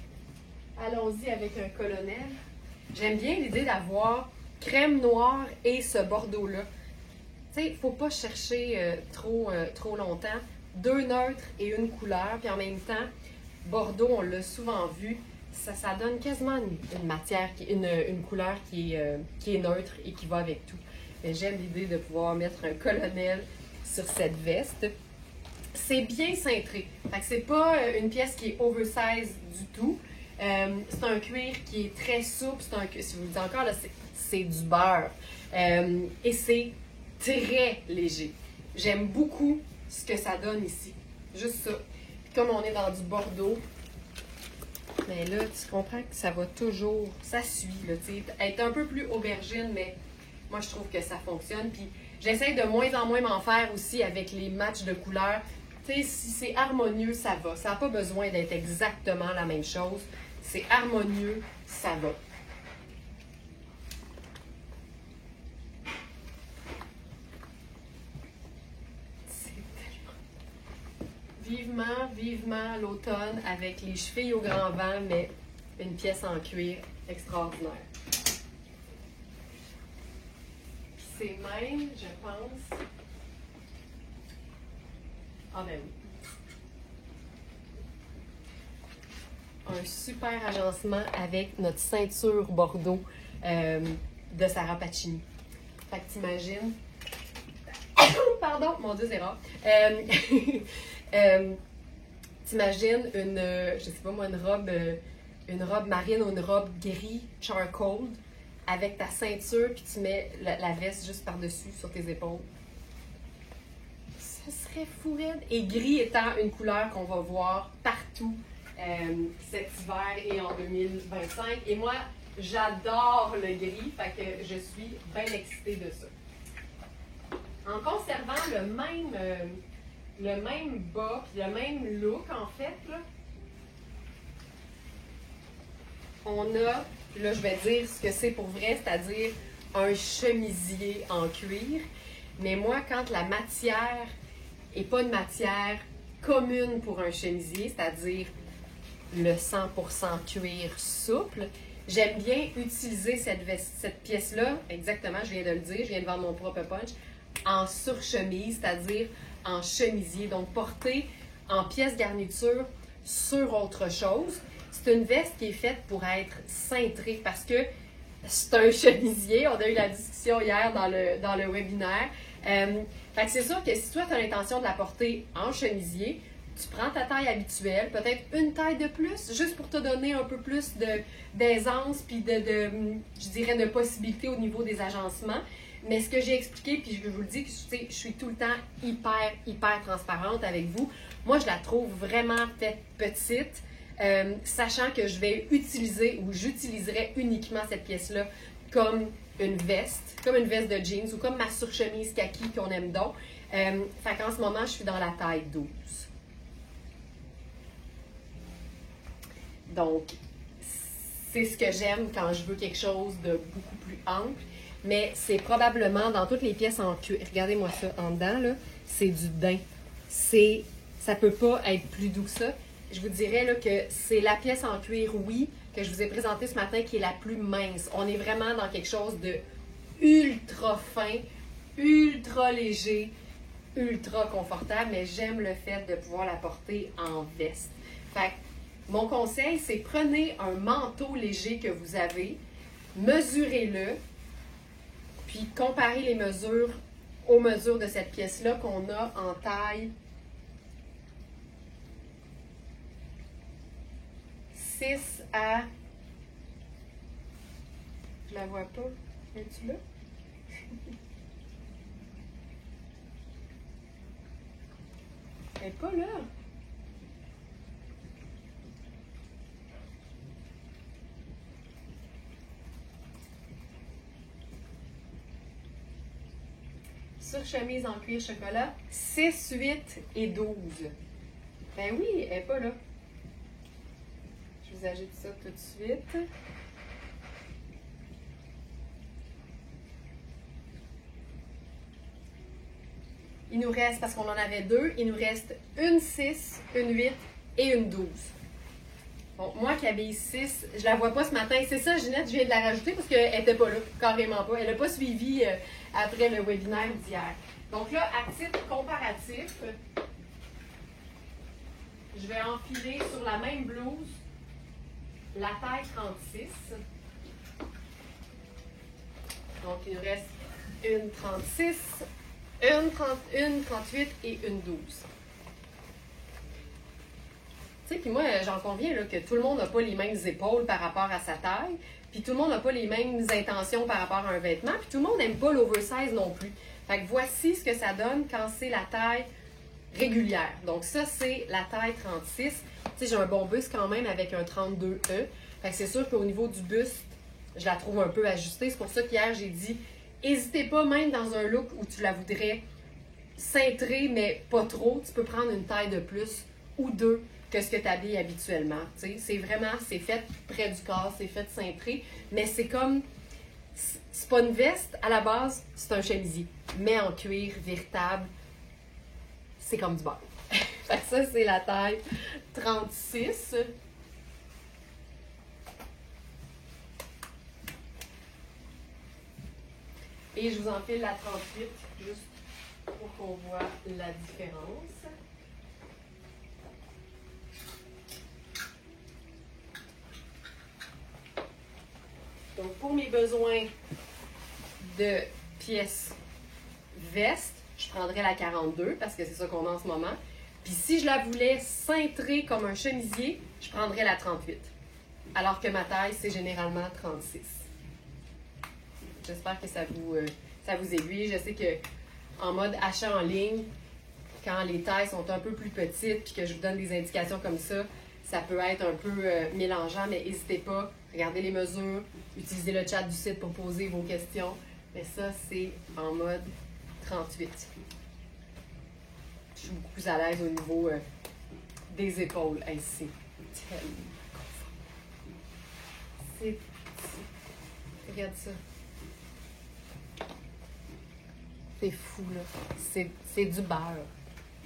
allons-y avec un colonel. J'aime bien l'idée d'avoir crème noire et ce bordeaux-là. Tu sais, il ne faut pas chercher trop longtemps. 2 neutres et une couleur. Puis en même temps, bordeaux, on l'a souvent vu, ça donne quasiment une matière, une couleur qui est neutre et qui va avec tout. J'aime l'idée de pouvoir mettre un colonel sur cette veste. C'est bien cintré. Fait que c'est pas une pièce qui est oversize du tout. C'est un cuir qui est très souple. Si vous le dites encore, là, c'est du beurre. Et c'est très léger. J'aime beaucoup ce que ça donne ici. Juste ça. Puis comme on est dans du Bordeaux, mais là, tu comprends que ça va toujours, ça suit, là, tu sais. Être un peu plus aubergine, mais moi, je trouve que ça fonctionne. Puis j'essaie de moins en moins m'en faire aussi avec les matchs de couleurs. Tu sais, si c'est harmonieux, ça va. Ça n'a pas besoin d'être exactement la même chose. C'est harmonieux, ça va. Vivement l'automne avec les chevilles au grand vent, mais une pièce en cuir extraordinaire. Puis c'est même, je pense... Ah ben oui. Un super agencement avec notre ceinture Bordeaux de Sarah Pacini. Fait que t'imagines... Pardon, mon Dieu, c'est rare. T'imagines je sais pas moi, une robe marine ou une robe gris charcoal avec ta ceinture, puis tu mets la veste juste par-dessus sur tes épaules. Ce serait fou raide. Et gris étant une couleur qu'on va voir partout cet hiver et en 2025. Et moi, j'adore le gris, fait que je suis bien excitée de ça. En conservant le même bas, puis le même look, en fait, là, on a, puis là, je vais dire ce que c'est pour vrai, c'est-à-dire un chemisier en cuir. Mais moi, quand la matière n'est pas une matière commune pour un chemisier, c'est-à-dire le 100% cuir souple, j'aime bien utiliser cette pièce-là, exactement, je viens de le dire, je viens de vendre mon propre punch, en surchemise, c'est-à-dire en chemisier, donc portée en pièce garniture sur autre chose. C'est une veste qui est faite pour être cintrée parce que c'est un chemisier. On a eu la discussion hier dans le webinaire. Fait que c'est sûr que si toi, tu as l'intention de la porter en chemisier, tu prends ta taille habituelle, peut-être une taille de plus, juste pour te donner un peu plus d'aisance puis je dirais, de possibilités au niveau des agencements. Mais ce que j'ai expliqué, puis je vous le dis, que je suis tout le temps hyper transparente avec vous. Moi, je la trouve vraiment faite petite, sachant que je vais utiliser ou j'utiliserai uniquement cette pièce-là comme une veste de jeans ou comme ma surchemise kaki qu'on aime donc. Fait qu'en ce moment, je suis dans la taille 12. Donc, c'est ce que j'aime quand je veux quelque chose de beaucoup plus ample. Mais c'est probablement dans toutes les pièces en cuir. Regardez-moi ça en dedans, là. C'est du daim. Ça peut pas être plus doux que ça. Je vous dirais là, que c'est la pièce en cuir, oui, que je vous ai présentée ce matin qui est la plus mince. On est vraiment dans quelque chose de ultra fin, ultra léger, ultra confortable, mais j'aime le fait de pouvoir la porter en veste. Fait que mon conseil, c'est prenez un manteau léger que vous avez, mesurez-le, puis comparez les mesures aux mesures de cette pièce-là qu'on a en taille 6 à... Je la vois pas. Es-tu là? Elle n'est pas là. Sur chemise en cuir chocolat, 6, 8 et 12. Ben oui, elle n'est pas là. Je vous ajoute ça tout de suite. Il nous reste, parce qu'on en avait deux, il nous reste une 6, une 8 et une 12. Bon, moi qui habille 6, je la vois pas ce matin. C'est ça, Ginette, je viens de la rajouter parce qu'elle n'était pas là, carrément pas. Elle n'a pas suivi après le webinaire d'hier. Donc là, à titre comparatif, je vais enfiler sur la même blouse la taille 36. Donc, il nous reste une 36, une 31, 38 et une 12. Tu sais, puis moi, j'en conviens là, que tout le monde n'a pas les mêmes épaules par rapport à sa taille, puis tout le monde n'a pas les mêmes intentions par rapport à un vêtement, puis tout le monde n'aime pas l'oversize non plus. Fait que voici ce que ça donne quand c'est la taille régulière. Donc ça, c'est la taille 36. Tu sais, j'ai un bon buste quand même avec un 32E. Fait que c'est sûr qu'au niveau du buste, je la trouve un peu ajustée. C'est pour ça qu'hier, j'ai dit, n'hésitez pas, même dans un look où tu la voudrais cintrée, mais pas trop, tu peux prendre une taille de plus ou deux que ce que tu habilles habituellement. Tu sais, c'est vraiment, c'est fait près du corps, c'est fait cintré, mais c'est comme, c'est pas une veste, à la base, c'est un chemisier, mais en cuir véritable, c'est comme du beurre. Fait que ça, c'est la taille 36. Et je vous enfile la 38, juste pour qu'on voit la différence. Donc, pour mes besoins de pièces veste, je prendrais la 42 parce que c'est ça qu'on a en ce moment. Puis si je la voulais cintrée comme un chemisier, je prendrais la 38. Alors que ma taille, c'est généralement 36. J'espère que ça vous aiguille. Je sais que en mode achat en ligne, quand les tailles sont un peu plus petites puis que je vous donne des indications comme ça peut être un peu mélangeant, mais n'hésitez pas, regardez les mesures, utilisez le chat du site pour poser vos questions. Mais ça, c'est en mode 38. Je suis beaucoup plus à l'aise au niveau des épaules. Hey, c'est tellement confortable. Regarde ça. C'est fou, là. C'est du beurre.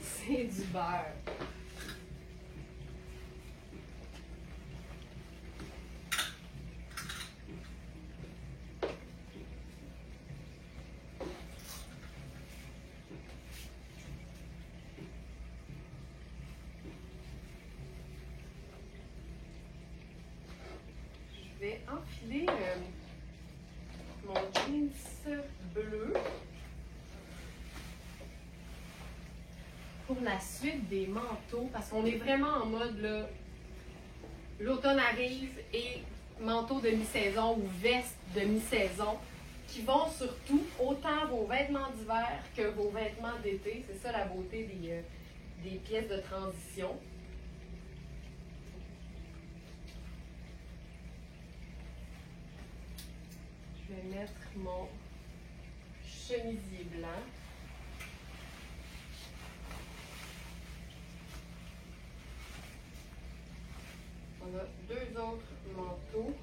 C'est du beurre. Je vais enfiler mon jeans bleu pour la suite des manteaux, parce qu'on est vraiment en mode là, l'automne arrive et manteau de mi-saison ou veste de mi-saison. qui vont sur tout, autant vos vêtements d'hiver que vos vêtements d'été. C'est ça la beauté des pièces de transition. Je vais mettre mon chemisier blanc. On a deux autres manteaux.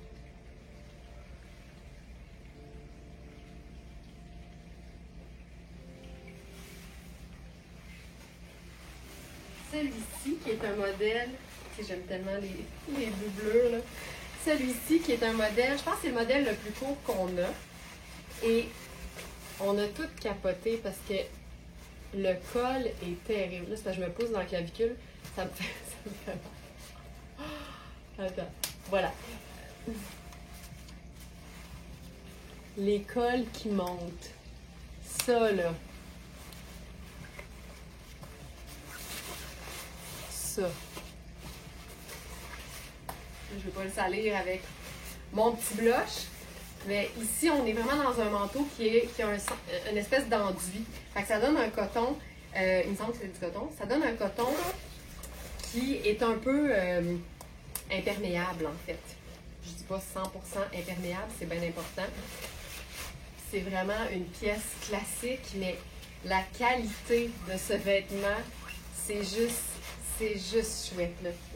Celui-ci qui est un modèle, tu sais, j'aime tellement les doublures, là. Celui-ci qui est un modèle, je pense que c'est le modèle le plus court qu'on a. Et on a tout capoté parce que le col est terrible. Là, c'est parce que je me pousse dans la clavicule, ça me fait mal. Attends, voilà. Les cols qui montent. Ça, là. Ça. Je ne vais pas le salir avec mon petit blush. Mais ici, on est vraiment dans un manteau qui a une espèce d'enduit. Fait que ça donne un coton, il me semble que c'est du coton, ça donne un coton qui est un peu imperméable en fait. Je dis pas 100% imperméable, c'est bien important. C'est vraiment une pièce classique, mais la qualité de ce vêtement, c'est juste chouette.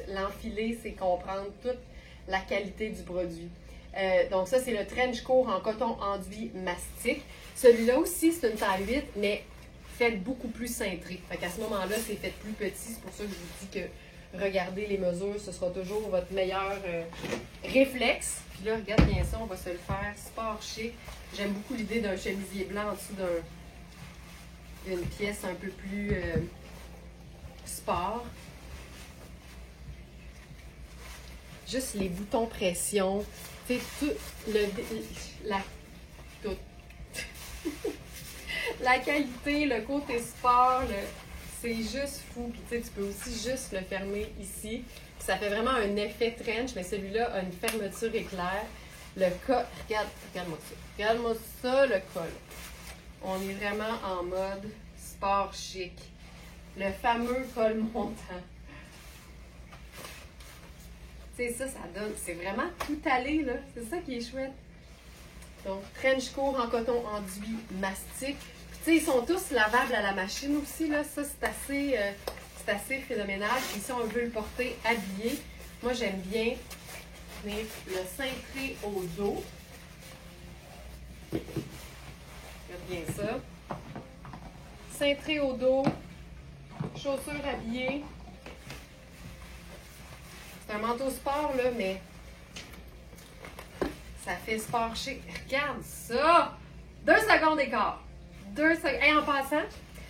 L'enfiler, c'est comprendre toute la qualité du produit. Donc ça, c'est le trench court en coton enduit mastic. Celui-là aussi, c'est une taille 8, mais fait beaucoup plus cintré. Fait qu'à ce moment-là, c'est fait plus petit. C'est pour ça que je vous dis que regarder les mesures, ce sera toujours votre meilleur réflexe. Puis là, regarde bien ça, on va se le faire sport chic. J'aime beaucoup l'idée d'un chemisier blanc en dessous d'une pièce un peu plus sport. Juste les boutons pression. Tu sais, tout. La qualité, le côté sport, c'est juste fou. Puis tu sais, tu peux aussi juste le fermer ici. Puis ça fait vraiment un effet trench, mais celui-là a une fermeture éclair. Le col, regarde-moi ça. Regarde-moi ça, le col. On est vraiment en mode sport chic. Le fameux col montant. Tu sais, ça donne, c'est vraiment tout allé, là. C'est ça qui est chouette. Donc, trench court en coton enduit mastic. Tu sais, ils sont tous lavables à la machine aussi, là. Ça, c'est assez phénoménal. Et si on veut le porter habillé, moi, j'aime bien venir le cintrer au dos. Regarde bien ça. Cintrer au dos. Chaussures habillées. C'est un manteau sport, là, mais ça fait sport chic. Regarde ça! 2 secondes d'écart. 2 secondes. Et en passant,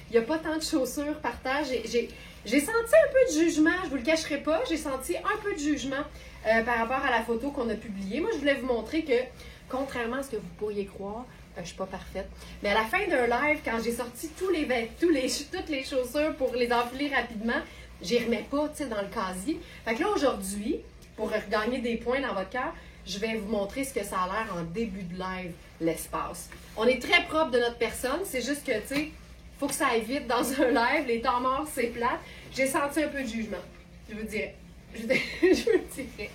il n'y a pas tant de chaussures par terre. J'ai senti un peu de jugement, je ne vous le cacherai pas. J'ai senti un peu de jugement par rapport à la photo qu'on a publiée. Moi, je voulais vous montrer que, contrairement à ce que vous pourriez croire, je ne suis pas parfaite. Mais à la fin d'un live, quand j'ai sorti toutes les chaussures pour les enfiler rapidement, je les remets pas, tu sais, dans le casier. Fait que là, aujourd'hui, pour regagner des points dans votre cœur, je vais vous montrer ce que ça a l'air en début de live, l'espace. On est très propre de notre personne, c'est juste que, tu sais, il faut que ça aille vite dans un live, les temps morts, c'est plate. J'ai senti un peu de jugement, je vous dirais. Je vous dirais.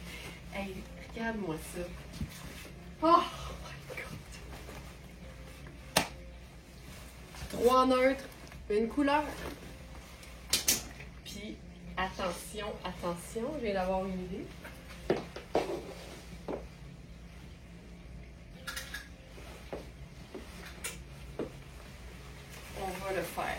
Hey, regarde-moi ça. Oh my God! 3 neutres, une couleur. Puis, attention, je viens d'avoir une idée. On va le faire.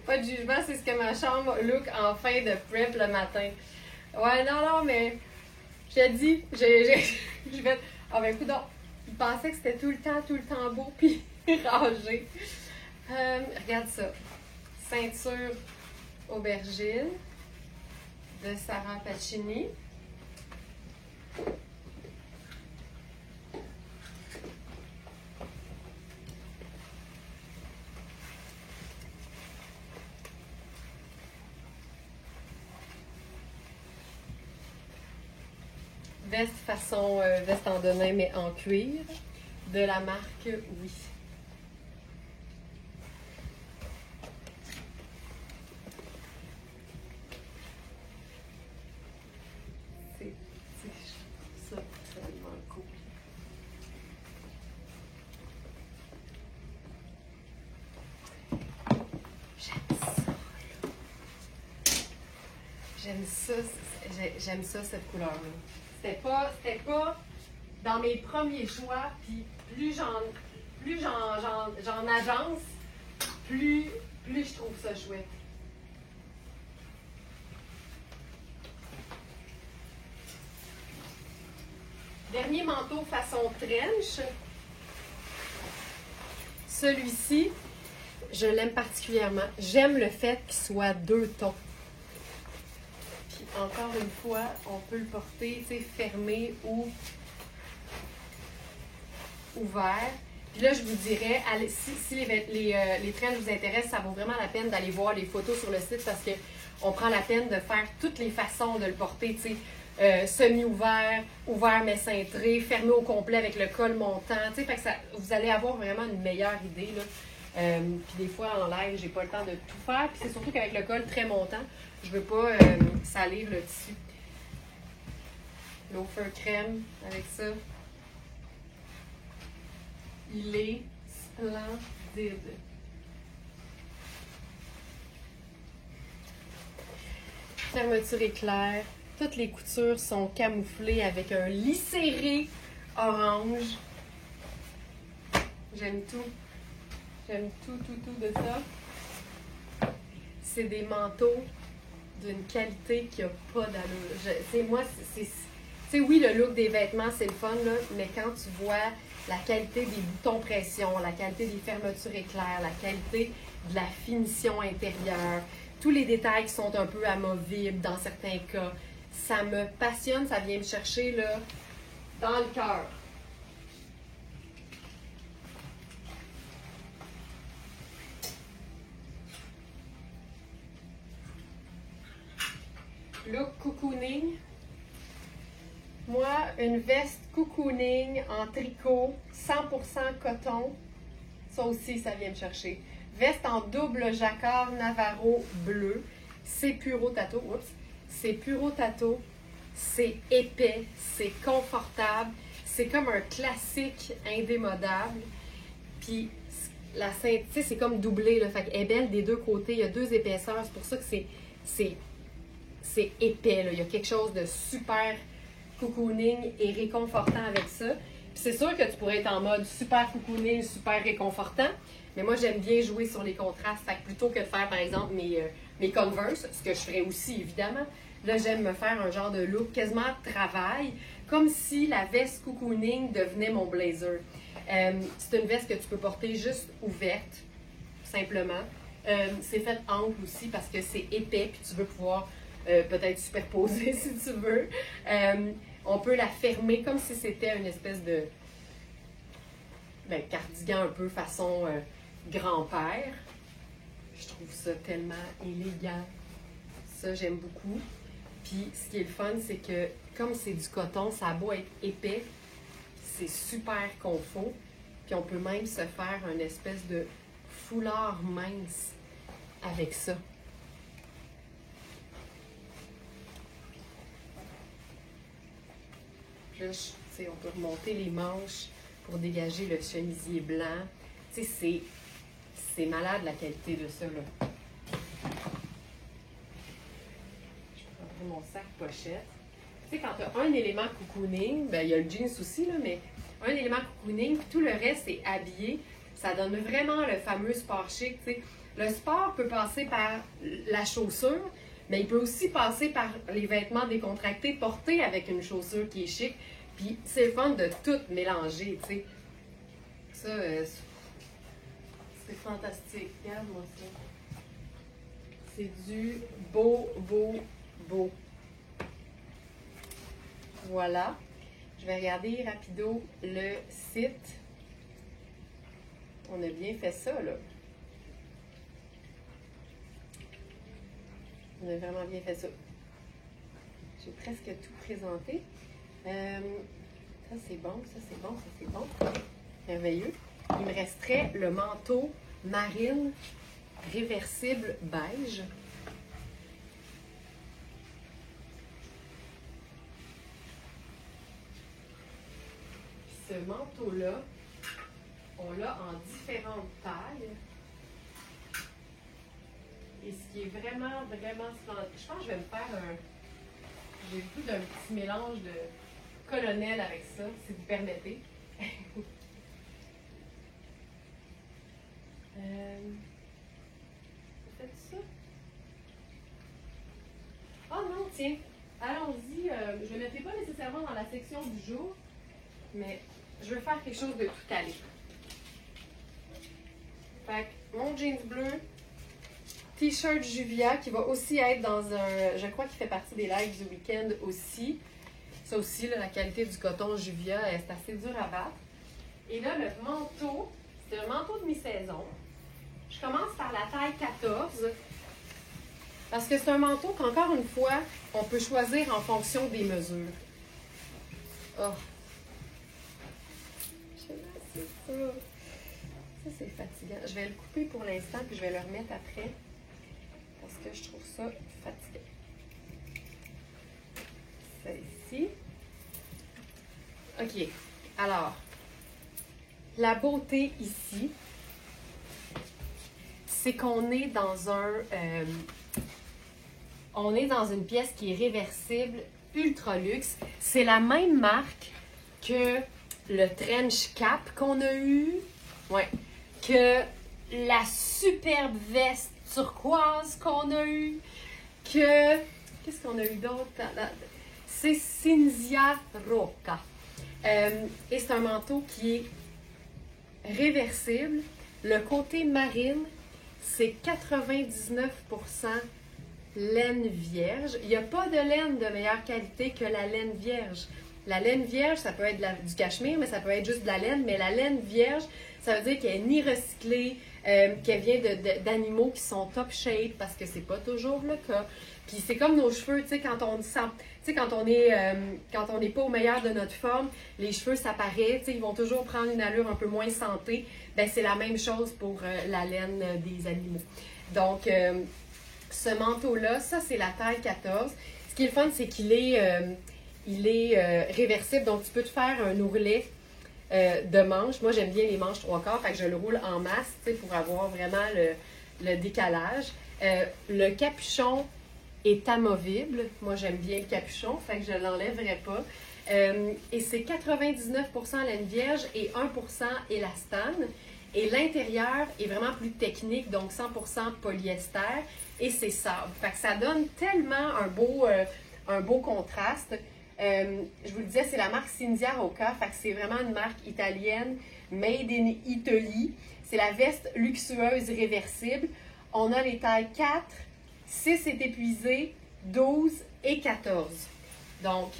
Pas de jugement, c'est ce que ma chambre look en fin de prep le matin. Ouais, non, mais je te dis, je vais. Ah ben écoute, il pensait que c'était tout le temps beau puis rangé. Regarde ça. Ceinture aubergine. de Sarah Pacini. Veste façon veste en denim mais en cuir de la marque Oui. C'est ça tellement cool. J'aime ça cette couleur-là. C'était pas dans mes premiers choix, puis plus j'en agence, plus je trouve ça chouette. Dernier manteau façon trench. Celui-ci, je l'aime particulièrement. J'aime le fait qu'il soit 2 tons. Puis encore une fois, on peut le porter, tu sais, fermé ou ouvert. Puis là, je vous dirais, si les trends vous intéressent, ça vaut vraiment la peine d'aller voir les photos sur le site parce qu'on prend la peine de faire toutes les façons de le porter, tu sais. Semi-ouvert, ouvert mais cintré, fermé au complet avec le col montant. Fait que vous allez avoir vraiment une meilleure idée. Là. Puis des fois en live, j'ai pas le temps de tout faire. Puis c'est surtout qu'avec le col très montant, je veux pas salir le tissu. Loafer crème avec ça. Il est splendide. Fermeture éclair. Toutes les coutures sont camouflées avec un lis serré orange. J'aime tout. J'aime tout de ça. C'est des manteaux d'une qualité qui n'a pas d'allure. Moi, oui, le look des vêtements, c'est le fun, là, mais quand tu vois la qualité des boutons pression, la qualité des fermetures éclairs, la qualité de la finition intérieure, tous les détails qui sont un peu amovibles dans certains cas, ça me passionne, ça vient me chercher là, dans le cœur. Look cocooning. Moi, une veste cocooning en tricot, 100% coton. Ça aussi, ça vient me chercher. Veste en double jacquard Navarro bleu. C'est Puro Tato. Oups. C'est Puro Tato, c'est épais, c'est confortable, c'est comme un classique indémodable. Puis la ceinture, tu sais, c'est comme doublé, là, fait qu'elle est belle des deux côtés, il y a 2 épaisseurs, c'est pour ça que c'est épais, là. Il y a quelque chose de super cocooning et réconfortant avec ça. Puis c'est sûr que tu pourrais être en mode super cocooning, super réconfortant, mais moi j'aime bien jouer sur les contrastes, fait que plutôt que de faire par exemple mes Converse, ce que je ferais aussi évidemment, là j'aime me faire un genre de look quasiment travail, comme si la veste cocooning devenait mon blazer. C'est une veste que tu peux porter juste ouverte, simplement. C'est fait ample aussi parce que c'est épais, puis tu veux pouvoir peut-être superposer si tu veux. On peut la fermer comme si c'était une espèce de cardigan un peu façon grand-père. Je trouve ça tellement élégant. Ça, j'aime beaucoup. Puis, ce qui est le fun, c'est que comme c'est du coton, ça a beau être épais, c'est super confort. Puis, on peut même se faire une espèce de foulard mince avec ça. Puis là, on peut remonter les manches pour dégager le chemisier blanc. Tu sais, c'est malade la qualité de ça, là. Je prendrai mon sac pochette. Tu sais, quand tu as un élément cocooning, ben il y a le jeans aussi, là, mais un élément cocooning, puis tout le reste est habillé. Ça donne vraiment le fameux sport chic, tu sais. Le sport peut passer par la chaussure, mais il peut aussi passer par les vêtements décontractés portés avec une chaussure qui est chic. Puis c'est le fun de tout mélanger, tu sais. Ça, c'est fantastique. Regarde-moi ça. C'est du beau, beau, beau. voilà. Je vais regarder rapido le site. On a bien fait ça, là. On a vraiment bien fait ça. J'ai presque tout présenté. Ça, c'est bon, ça, c'est bon, ça, c'est bon. Merveilleux. Il me resterait le manteau marine réversible beige. Ce manteau-là, on l'a en différentes tailles. Et ce qui est vraiment, vraiment splendide. Je pense que je vais me faire un... J'ai le goût d'un petit mélange de colonel avec ça, si vous permettez. Vous faites ça? Oh non, tiens, allons-y. Je ne le mettrai pas nécessairement dans la section du jour, mais je veux faire quelque chose de tout allé. Fait que mon jeans bleu, t-shirt Juvia qui va aussi être dans un... Je crois qu'il fait partie des lives du week-end aussi. Ça aussi, là, la qualité du coton Juvia, c'est assez dur à battre. Et là, le manteau, c'est un manteau de mi-saison. Je commence par la taille 14. Parce que c'est un manteau qu'encore une fois, on peut choisir en fonction des mesures. Oh! C'est ça. Ça, c'est fatigant. Je vais le couper pour l'instant, puis je vais le remettre après. Parce que je trouve ça fatigant. Celle-ci. OK. Alors, la beauté ici, c'est qu'on est dans un... on est dans une pièce qui est réversible, ultra luxe. C'est la même marque que le trench cap qu'on a eu. Ouais. Que la superbe veste turquoise qu'on a eu. Que... Qu'est-ce qu'on a eu d'autre? C'est Cinzia Rocca. Et c'est un manteau qui est réversible. Le côté marine, c'est 99% laine vierge. Il n'y a pas de laine de meilleure qualité que la laine vierge. La laine vierge, ça peut être du cachemire, mais ça peut être juste de la laine. Mais la laine vierge, ça veut dire qu'elle n'est ni recyclée, qu'elle vient d'animaux qui sont top shape, parce que c'est pas toujours le cas. Puis c'est comme nos cheveux, tu sais, quand on sent, tu sais, quand on n'est pas au meilleur de notre forme, les cheveux, ça paraît, tu sais, ils vont toujours prendre une allure un peu moins santé. Ben c'est la même chose pour la laine des animaux. Donc, ce manteau-là, ça, c'est la taille 14. Ce qui est le fun, c'est qu'il est, réversible. Donc, tu peux te faire un ourlet de manches. Moi, j'aime bien les manches 3/4, fait que je le roule en masse, tu sais, pour avoir vraiment le décalage. Le capuchon est amovible. Moi, j'aime bien le capuchon, fait que je ne l'enlèverai pas. Et c'est 99% laine vierge et 1% élastane. Et l'intérieur est vraiment plus technique, donc 100% polyester et c'est sable. Fait que ça donne tellement un beau contraste. Je vous le disais, c'est la marque Cinzia Rocca, fait que c'est vraiment une marque italienne, made in Italy. C'est la veste luxueuse réversible. On a les tailles 4, 6 est épuisé, 12 et 14. Donc,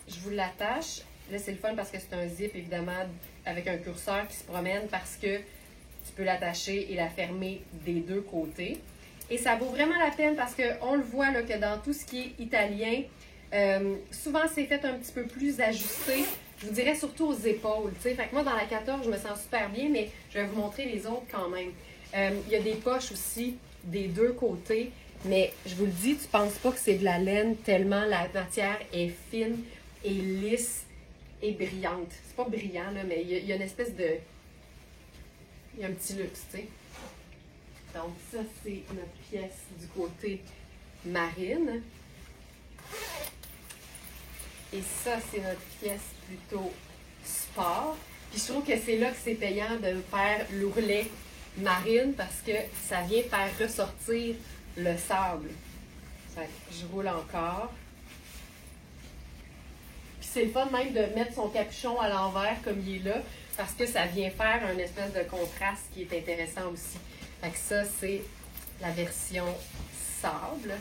je vous l'attache. Là, c'est le fun parce que c'est un zip, évidemment, avec un curseur qui se promène parce que tu peux l'attacher et la fermer des deux côtés. Et ça vaut vraiment la peine parce qu'on le voit là, que dans tout ce qui est italien, souvent c'est fait un petit peu plus ajusté. Je vous dirais surtout aux épaules. Fait que moi, dans la 14, je me sens super bien, mais je vais vous montrer les autres quand même. Il y a des poches aussi des deux côtés, mais je vous le dis, tu ne penses pas que c'est de la laine tellement la matière est fine et lisse et brillante. C'est pas brillant, là, mais il y a une espèce de... Il y a un petit luxe, tu sais. Donc, ça, c'est notre pièce du côté marine. Et ça, c'est notre pièce plutôt sport. Puis je trouve que c'est là que c'est payant de faire l'ourlet marine parce que ça vient faire ressortir le sable. Fait que je roule encore. Puis c'est le fun même de mettre son capuchon à l'envers comme il est là parce que ça vient faire un espèce de contraste qui est intéressant aussi. Fait que ça, c'est la version sable.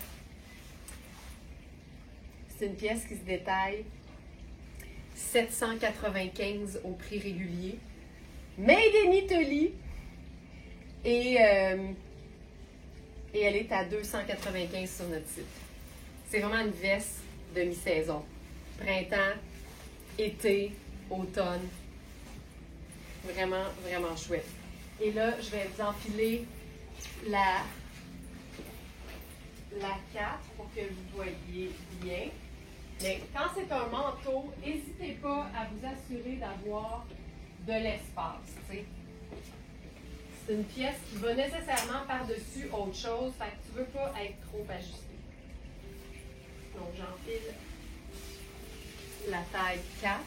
C'est une pièce qui se détaille 795 au prix régulier. Made in Italy. Et elle est à 295 sur notre site. C'est vraiment une veste de mi-saison. Printemps, été, automne. Vraiment, vraiment chouette. Et là, je vais vous enfiler la 4 pour que vous voyez bien. Mais quand c'est un manteau, n'hésitez pas à vous assurer d'avoir de l'espace. T'sais. C'est une pièce qui va nécessairement par-dessus autre chose, fait que tu ne veux pas être trop ajusté. Donc j'enfile la taille 4.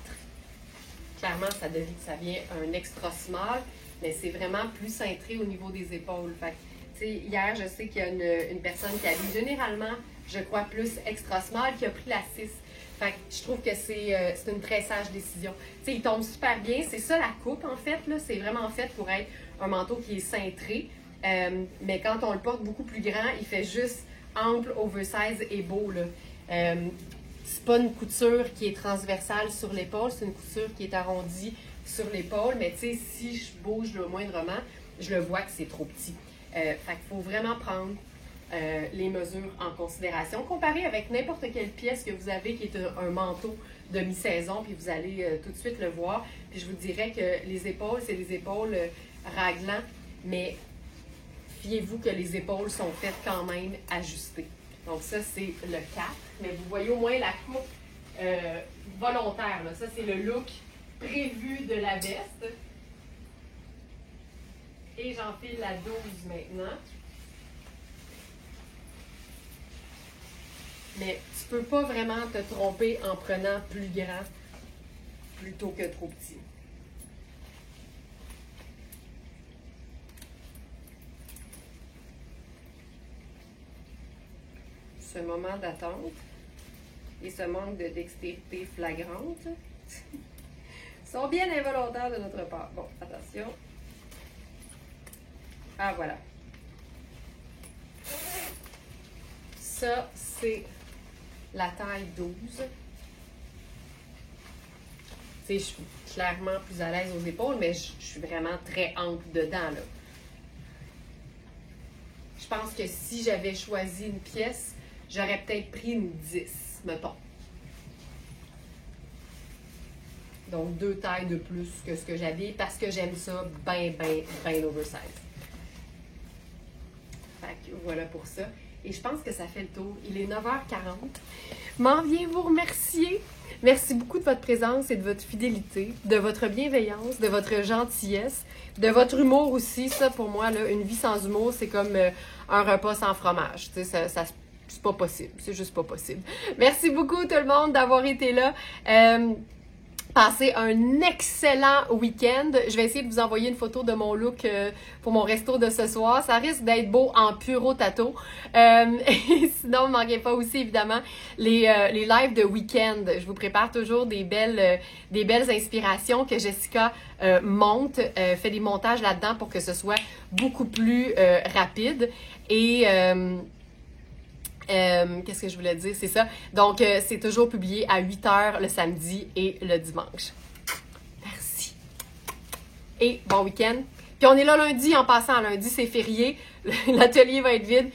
Clairement, ça vient un extra small, mais c'est vraiment plus cintré au niveau des épaules. Fait que, hier, je sais qu'il y a une personne qui habille généralement, je crois, plus extra small, qui a pris la 6. Fait que je trouve que c'est une très sage décision. T'sais, il tombe super bien. C'est ça la coupe, en fait. C'est vraiment fait pour être un manteau qui est cintré. Mais quand on le porte beaucoup plus grand, il fait juste ample, oversize et beau. C'est pas une couture qui est transversale sur l'épaule, c'est une couture qui est arrondie sur l'épaule. Mais tu sais, si je bouge le moindrement, je le vois que c'est trop petit. Fait qu'il faut vraiment prendre les mesures en considération. Comparé avec n'importe quelle pièce que vous avez qui est un manteau de mi-saison, puis vous allez tout de suite le voir. Puis je vous dirais que les épaules, c'est les épaules raglant, mais fiez-vous que les épaules sont faites quand même ajustées. Donc ça, c'est le 4, mais vous voyez au moins la coupe volontaire. Là. Ça, c'est le look prévu de la veste. Et j'enfile la 12 maintenant. Mais tu peux pas vraiment te tromper en prenant plus grand plutôt que trop petit. Ce moment d'attente et ce manque de dextérité flagrante sont bien involontaires de notre part. Bon, attention. Ah, voilà. Ça, c'est la taille 12. Je suis clairement plus à l'aise aux épaules, mais je suis vraiment très ample dedans, là. Je pense que si j'avais choisi une pièce, j'aurais peut-être pris une 10, mettons. Donc, 2 tailles de plus que ce que j'avais parce que j'aime ça bien oversize. Fait que voilà pour ça. Et je pense que ça fait le tour. Il est 9h40. M'en viens vous remercier. Merci beaucoup de votre présence et de votre fidélité, de votre bienveillance, de votre gentillesse, de votre humour aussi. Ça, pour moi, là, une vie sans humour, c'est comme un repas sans fromage. Tu sais, c'est pas possible. C'est juste pas possible. Merci beaucoup tout le monde d'avoir été là. Passez un excellent week-end. Je vais essayer de vous envoyer une photo de mon look pour mon resto de ce soir. Ça risque d'être beau en puro tato. Et sinon, ne manquez pas aussi, évidemment, les lives de week-end. Je vous prépare toujours des belles inspirations que Jessica monte, fait des montages là-dedans pour que ce soit beaucoup plus rapide. Et... qu'est-ce que je voulais dire? C'est ça. Donc, c'est toujours publié à 8h le samedi et le dimanche. Merci. Et bon week-end. Puis on est là lundi en passant. Lundi, c'est férié. L'atelier va être vide.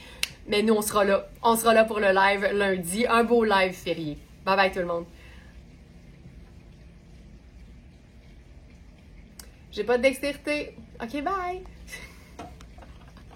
Mais nous, on sera là. On sera là pour le live lundi. Un beau live férié. Bye bye tout le monde. J'ai pas de dextérité. OK, bye.